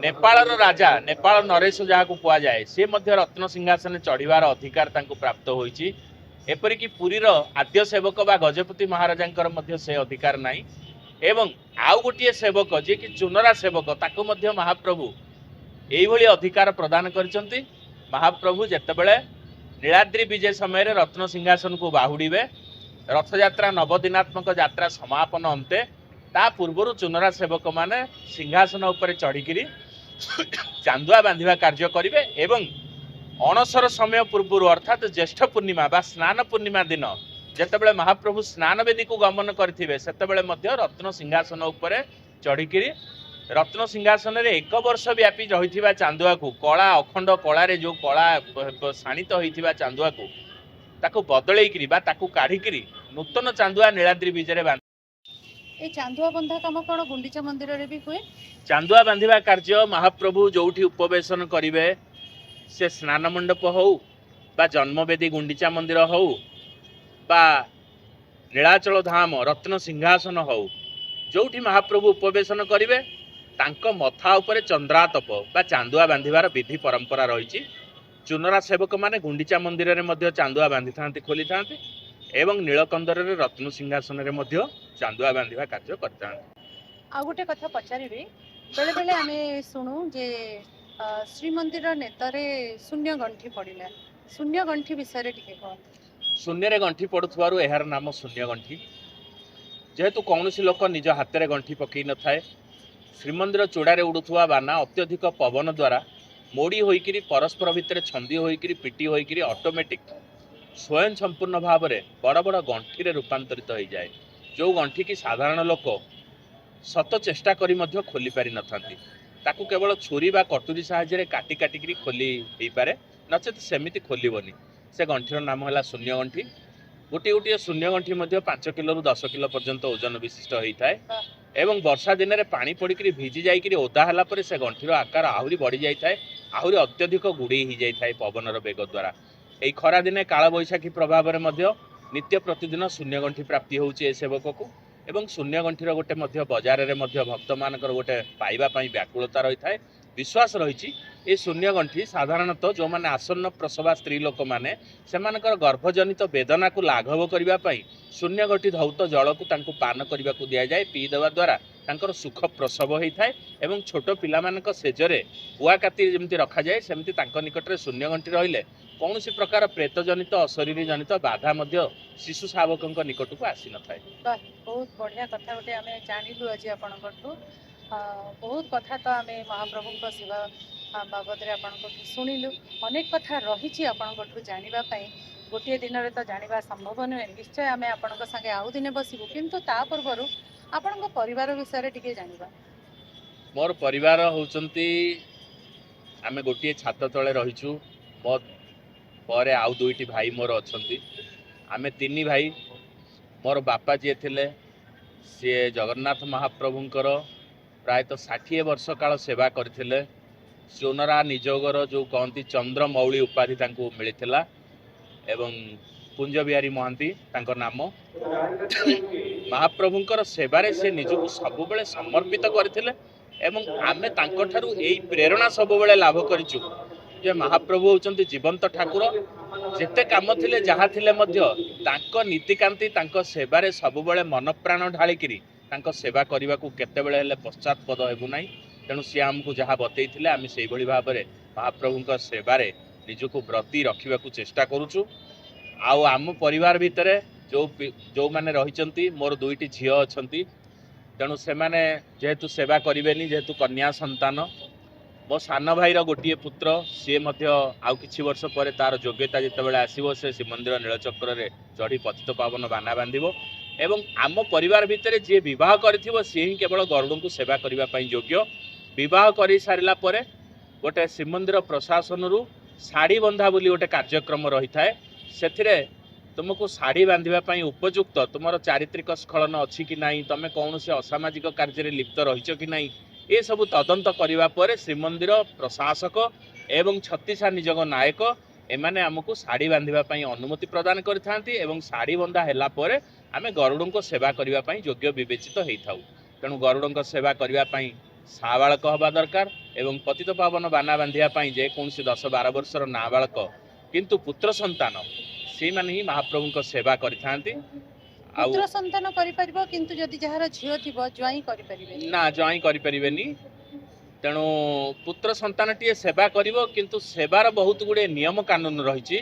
नेपाल राजा नेपाल नरेश जहाँ को कुआ जाए से मध्य रत्न सिंहासन चढ़ीबार अधिकार तांको प्राप्त होईची एपरिकी पुरीर आद्य सेवक बा गजपति महाराजांकर मध्य से अधिकार नाही एवं आउ गोटे सेवक जे कि चुनरा सेवक ताको मध्य महाप्रभु एइभली अधिकार प्रदान करिसंती महाप्रभु जेतेबेले नीलाद्री विजय समय रे रत्न सिंहासन को बाहुड़ीबे रथयात्रा नवदिनात्मक यात्रा समापन अंते ता पूर्वर चुनरा सेवक माने सिंहासन उपरे चढ़िकी चांदुआ बांधिबा कार्य करिवे एवं अणसर समय पूर्वर अर्थात ज्येष्ठ पूर्णिमा बा स्नान पूर्णिमा दिन जेतेबेले महाप्रभु स्नान वेदी को गमन करथिबे सेतेबेले मध्य रत्न सिंहासन उपरे चढ़िकी रत्न सिंहासन रे 1 वर्ष व्यापी रहिथिबा चांदुआ को कला अखंड कला रे जो कला शाणित होइथिबा चांदुआ को ताको बदलैकरी बा ताको काढिकरी नूतन चांदुआ नीलाद्री विजय बांध ए चांदुआ बंधा काम कोन गुंडीचा मंदिर रे भी हुए चांदुआ बांधिबा कार्य महाप्रभु जोठी उपवेशन करिवे से स्नान मंडप हो बा जन्मवेदी गुंडीचा मंदिर हो बा नीलाचल धाम रत्न सिंहासन हो जोठी महाप्रभु उपवेशन करिवे तांको मथा उपरे चंद्रातप बा चांदुआ बांधिबार विधि परंपरा रही चुनरा सेवक माने गुंडीचा मंदिर रे मध्य चांदुआ बांधि थांती खोली थांती एवं नीलकंदर रे रत्न सिंहासन रे मध्य चांदुआ बांधिबा कार्य करथांती आ गोटे कथा पचारिबे बेले बेले आमे सुनु जे श्रीमंदिर नेतरे शून्य गंठी पड़िला शून्य गंठी विषय टिके कहन शून्य रे गंठी पड़ुथवारु एहार नाम शून्य गंठी जेहेतु कौन लोक निज हाथ में गंठी पकई न थाए श्रीमंदिर चूड़ारे उड़ुवा बाना अत्यधिक पवन द्वारा मोड़ी होकर परस्पर भितर छंदी होकर पिटी होकर ऑटोमेटिक स्वयं संपूर्ण भाव में बड़ बड़ गंठी रूपांतरित हो जाए जो गंठी की साधारण लोक शत चेष्टा करी मध्य खोली पारि नथांती ताकू केवल छुरी बा कटुरी साहाय्य काटी काटिकी खोली हो पारे नचेत सेमिति खोलबनी से गंठीर नाम है शून्य गंठी गोटे गोटे शून्य गंठी 5 किलो रु 10 किलो पर्यंत ओजन विशिष्ट होता है एवं वर्षा दिन में पानी पड़ी भिजी जाइए ओदा है से गंठीर आकार आहरी बढ़ी जाए आहरी अत्यधिक गुड़े हो जाए पवनर बेग द्वारा यही खरा दिने काल बैशाखी प्रभाव में नित्य प्रतिदिन शून्य गंठी प्राप्ति होउछि सेवक को एवं शून्य गंठीर गोटे बजार में भक्त मान गोटे पाइबापी व्याकुलता रही है विश्वास रही ये शून्य गंठी साधारणतः जो मैंने आसन्न प्रसवा स्त्री लोक मैंने से गर्भजनित वेदना को लाघव करने शून्य गंठी धौत जल को पान करने को दि जाए पीदेवा द्वारा तांकर सुख प्रसव होता है एवं छोट पिला सेजरे बुआ काती जमी रखा जाए सेमती निकट में शून्य गंठी रहिले कौन सी प्रकार प्रेतजनित अशरीर जनित बाधा शिशु शावक निकट को आसी न थाए। बहुत बढ़िया कथा गोटे आम जानलु आज आपंठू बहुत कथा तो आम महाप्रभु सेवा बाबद आपंठू शुणिलु अनेक कथा रही आपंठू जानापी गोटे दिन में तो जाना संभव नुहे निश्चय आम आपण संगे आउ दिने बसबू किंतु ता पूर्व आपण परिवार विषय टिके जानिबा। मोर परिवार होचंती आमे गोटे छात तले रहिछु मो पर आउ दुईटी भाई मोर अछंती आमे तीन भाई मोर बापा जी थिले सी जगन्नाथ महाप्रभुंकर प्रायतः 60 वर्ष काल सेवा करथिले सोनरा निजोगर जो कहती चंद्रमौली उपाधि तांको मिलिथिला एवं कुंज बिहारी महांती तांकर नाम महाप्रभुंकर सेवारे से निजको सबुबले समर्पित करथिले एवं आमे तांको ठारू एई प्रेरणा सबुबले लाभ करिछु जे महाप्रभु होचंती जीवंत ठाकुर जेते काम थिले जहा थिले मध्य तांको नीतिकांति तांको सेवारे सबुबले मन प्राण ढालिकिरी तांको सेवा करने को केतेबेले हेले पश्चातपद हेबु नाही तेणु सी आमको जहाँ बतईले आम से भाव में महाप्रभु सेवारे निजको व्रती रखा चेष्टा करुचु आउ आम परिवार भितर जो मैंने रही मोर दुईटी झील अच्छा तेणु से मैंने जेहेतु सेवा करेनि जेहेतु कन्या संतान मो सान भाईर गोटे पुत्र सी आउ किछि वर्ष पर तार योग्यता जितेबाला आसो से श्रीमंदिर नीलचक्र चढ़ी पतित पावन बाना बांधिबो एवं आम परिवार भितर जी विवाह करिथिबो सी ही केवल गरुड़ को सेवा करने योग्य विवाह कर सारा पर गोटे श्रीमंदिर प्रशासन रु शाढ़ी बंधा बोली गोटे कार्यक्रम रही है से तुमको शाढ़ी बांधापी उपयुक्त तुम चारित्रिक स्खलन अच्छी कि ना तुम कौन से असामाजिक कार्य लिप्त रही कि ना ये सब तदंत करने श्रीमंदिर प्रशासक एवं छत्तीसा निजोग नायक एमाने आमको शाढ़ी बांधापी अनुमति प्रदान करथांती एवं शाढ़ी बंधा हैला परे आमे गरुड़ को सेवा करने योग्य विवेचित होता तेणु गरुड़ सेवा करने साबालक हवा दरकार एवं पतित पावन बाना बांधापी जेकोसी 10-12 वर्षर नाबालक किंतु पुत्र संतान से माने ही महाप्रभु सेवा करथांती पुत्र संतान करि परिबो किंतु जदि जहार झियो थिबो ज्वाई करि परिबे ना ज्वाई करि परिबेनी तेणु पुत्र संतान टी सेवा करिवो किंतु सेवार बहुत गुडे नियम कानून रही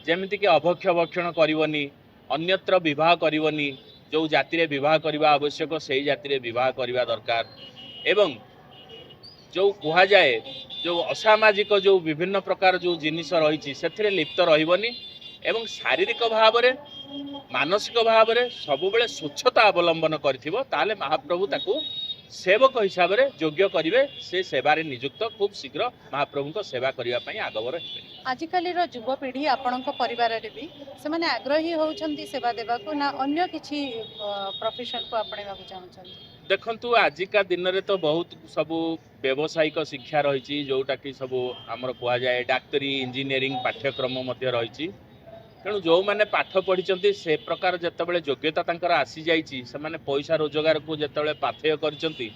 जेमिति कि अभक्ष भक्षण करिवनी अन्यत्र विवाह करिवनी जो जाति रे विवाह करबा आवश्यक से जाति रे विवाह करबा दरकार एवं जो कहा जाए जो असामाजिक जो विभिन्न प्रकार जो जिनिस रही से लिप्त रही एवं शारीरिक भाव में मानसिक भाव में सबुबले स्वच्छता अवलंबन करें महाप्रभु ताकू सेवक हिसाब से योग्य करेंगे से सेवारे नियुक्त खूब शीघ्र महाप्रभु को सेवा करने आगवर आजिकल युवपीढ़ी आपण परिवार भी से आग्रही होती सेवा देवाक ना अन्य किसी प्रोफेशन को आपणा चाहते देखु आजिका दिन में तो बहुत सब व्यावसायिक शिक्षा रही जोटा कि सब आमर कह जाए डाक्तरी इंजीनियरिंग पाठ्यक्रम रही तेणु जो मैंने पाठ पढ़ी से प्रकार जितेबाला योग्यता तंकर आसी जाइए से पैसा रोजगार को जितेबाला पाथेय करछंती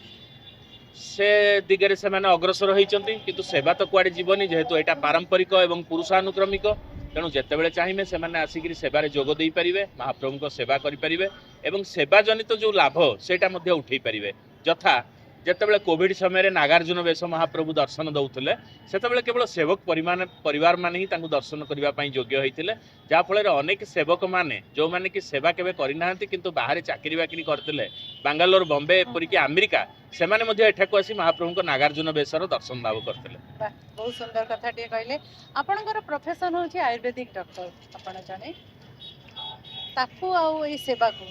से दिगरे से माने अग्रसर होइछंती किंतु सेवा तो कुआडे जीवनी जेहेतु एटा पारंपरिक एवं पुरुषानुक्रमिक तेणु जितेबाला चाहिए से मैंने आसिक सेवारे जोग दे पारे महाप्रभु को सेवा करें एवं सेवा जनित जो लाभ सेटा उठे पारे यथा ଯେତେବେଳେ କୋଭିଡ ସମୟରେ ନାଗାର୍ଜୁନ ବେଶ ମହାପ୍ରଭୁ ଦର୍ଶନ ଦଉଥିଲେ ସେତେବେଳେ କେବଳ ସେବକ ପରିବାର ମାନେ ହିଁ ତାଙ୍କୁ ଦର୍ଶନ କରିବା ପାଇଁ ଯୋଗ୍ୟ ହୋଇଥିଲେ, ଯାହାଫଳରେ ଅନେକ ସେବକ ମାନେ ଯେଉଁମାନେ କି ସେବା କେବେ କରିନାହାନ୍ତି କିନ୍ତୁ ବାହାରେ ଚାକିରି ବାକିରି କରିଥିଲେ ବାଙ୍ଗାଲୋର, ବମ୍ବେ, ଏପରିକି ଆମେରିକା, ସେମାନେ ମଧ୍ୟ ଏଠାକୁ ଆସି ମହାପ୍ରଭୁଙ୍କ ନାଗାର୍ଜୁନ ବେଶର ଦର୍ଶନ ଲାଭ କରିଥିଲେ। ବାଃ, ବହୁତ ସୁନ୍ଦର କଥା ଟିକେ କହିଲେ। ଆପଣଙ୍କର ପ୍ରଫେସନ ହେଉଛି ଆୟୁର୍ବେଦିକ ଡକ୍ଟର, ଆପଣ ଜଣେ, ତାକୁ ଆଉ ଏଇ ସେବାକୁ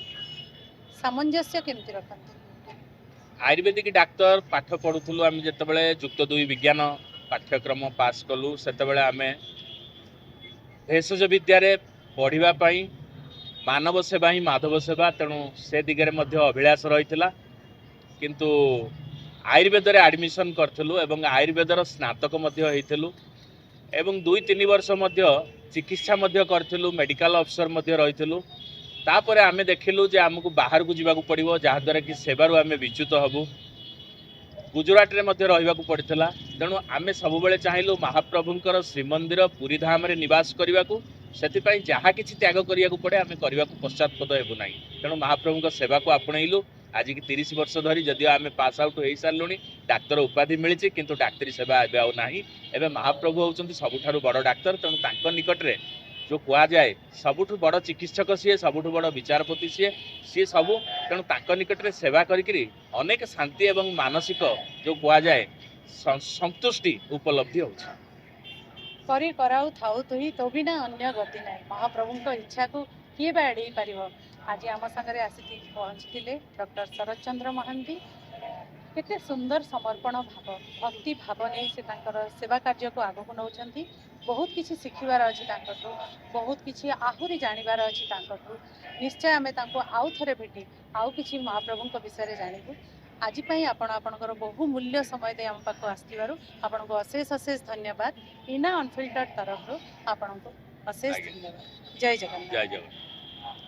ସାମଞ୍ଜସ୍ୟ କେମିତି ରଖନ୍ତି? ଆୟୁର୍ବେଦିକ ଡାକ୍ତର ପାଠ ପଢୁଥିଲୁ ଆମେ ଯେତେବେଳେ ଯୁକ୍ତ 2 ବିଜ୍ଞାନ ପାଠ୍ୟକ୍ରମ ପାସ୍ କଲୁ, ସେତେବେଳେ ଆମେ ଭେଷଜ ବିଦ୍ୟାରେ ପଢ଼ିବା ପାଇଁ ମାନବ ସେବା ହିଁ ମାଧବ ସେବା, ତେଣୁ ସେ ଦିଗରେ ମଧ୍ୟ ଅଭିଳାଷ ରହିଥିଲା। କିନ୍ତୁ ଆୟୁର୍ବେଦରେ ଆଡମିସନ କରିଥିଲୁ ଏବଂ ଆୟୁର୍ବେଦର ସ୍ନାତକ ମଧ୍ୟ ହେଇଥିଲୁ ଏବଂ 2-3 ବର୍ଷ ମଧ୍ୟ ଚିକିତ୍ସା ମଧ୍ୟ କରିଥିଲୁ, ମେଡିକାଲ ଅଫିସର ମଧ୍ୟ ରହିଥିଲୁ। ତାପରେ ଆମେ ଦେଖିଲୁ ଯେ ଆମକୁ ବାହାରକୁ ଯିବାକୁ ପଡ଼ିବ, ଯାହାଦ୍ୱାରା କି ସେବାରୁ ଆମେ ବିଚ୍ୟୁତ ହେବୁ। ଗୁଜରାଟରେ ମଧ୍ୟ ରହିବାକୁ ପଡ଼ିଥିଲା, ତେଣୁ ଆମେ ସବୁବେଳେ ଚାହିଁଲୁ ମହାପ୍ରଭୁଙ୍କର ଶ୍ରୀମନ୍ଦିର ପୁରୀ ଧାମରେ ନିବାସ କରିବାକୁ। ସେଥିପାଇଁ ଯାହା କିଛି ତ୍ୟାଗ କରିବାକୁ ପଡ଼େ ଆମେ କରିବାକୁ ପଶ୍ଚାତପଦ ହେବୁ ନାହିଁ। ତେଣୁ ମହାପ୍ରଭୁଙ୍କ ସେବାକୁ ଆପଣେଇଲୁ। ଆଜିକି 30 ବର୍ଷ ଧରି ଯଦିଓ ଆମେ ପାସ୍ ଆଉଟ୍ ହେଇସାରିଲୁଣି, ଡାକ୍ତର ଉପାଧି ମିଳିଛି, କିନ୍ତୁ ଡାକ୍ତରୀ ସେବା ଏବେ ଆଉ ନାହିଁ। ଏବେ ମହାପ୍ରଭୁ ହେଉଛନ୍ତି ସବୁଠାରୁ ବଡ଼ ଡାକ୍ତର, ତେଣୁ ତାଙ୍କ ନିକଟରେ जो कुआए सबुठ बड़ चिकित्सक सी, सबुठ बड़ विचारपति सी सब, तेणु तांको निकटरे सेवा करी अनेक शांति एवं मानसिक जो कुआए संतुष्टि उपलब्धि होछि। करी कराउ थाउ तुही तो बिना अन्य गति नहीं, महाप्रभुଙ୍କ इच्छाକୁ କିଏ ବା ଏଡ଼େଇ ପାରିବ। ଆଜି ଆମ ସାଙ୍ଗରେ ଆସିକି ପହଞ୍ଚିଥିଲେ ଡକ୍ଟର ଶରତ ଚନ୍ଦ୍ର ମହାନ୍ତି। କେତେ ସୁନ୍ଦର ସମର୍ପଣ ଭାବ, ଭକ୍ତି ଭାବ ନେଇ ସେ ତାଙ୍କର ସେବା କାର୍ଯ୍ୟକୁ ଆଗକୁ ନେଉଛନ୍ତି। ବହୁତ କିଛି ଶିଖିବାର ଅଛି ତାଙ୍କଠୁ, ବହୁତ କିଛି ଆହୁରି ଜାଣିବାର ଅଛି ତାଙ୍କଠୁ। ନିଶ୍ଚୟ ଆମେ ତାଙ୍କୁ ଆଉ ଥରେ ଭେଟି ଆଉ କିଛି ମହାପ୍ରଭୁଙ୍କ ବିଷୟରେ ଜାଣିବୁ। ଆଜି ପାଇଁ ଆପଣ ଆପଣଙ୍କର ବହୁ ମୂଲ୍ୟ ସମୟ ଦେଇ ଆମ ପାଖକୁ ଆସିଥିବାରୁ ଆପଣଙ୍କୁ ଅଶେଷ ଅଶେଷ ଧନ୍ୟବାଦ। ଇନା ଅନଫିଲ୍ଟର୍ଡ ତରଫରୁ ଆପଣଙ୍କୁ ଅଶେଷ ଧନ୍ୟବାଦ। ଜୟ ଜଗନ୍ନାଥ। जय जगन्नाथ।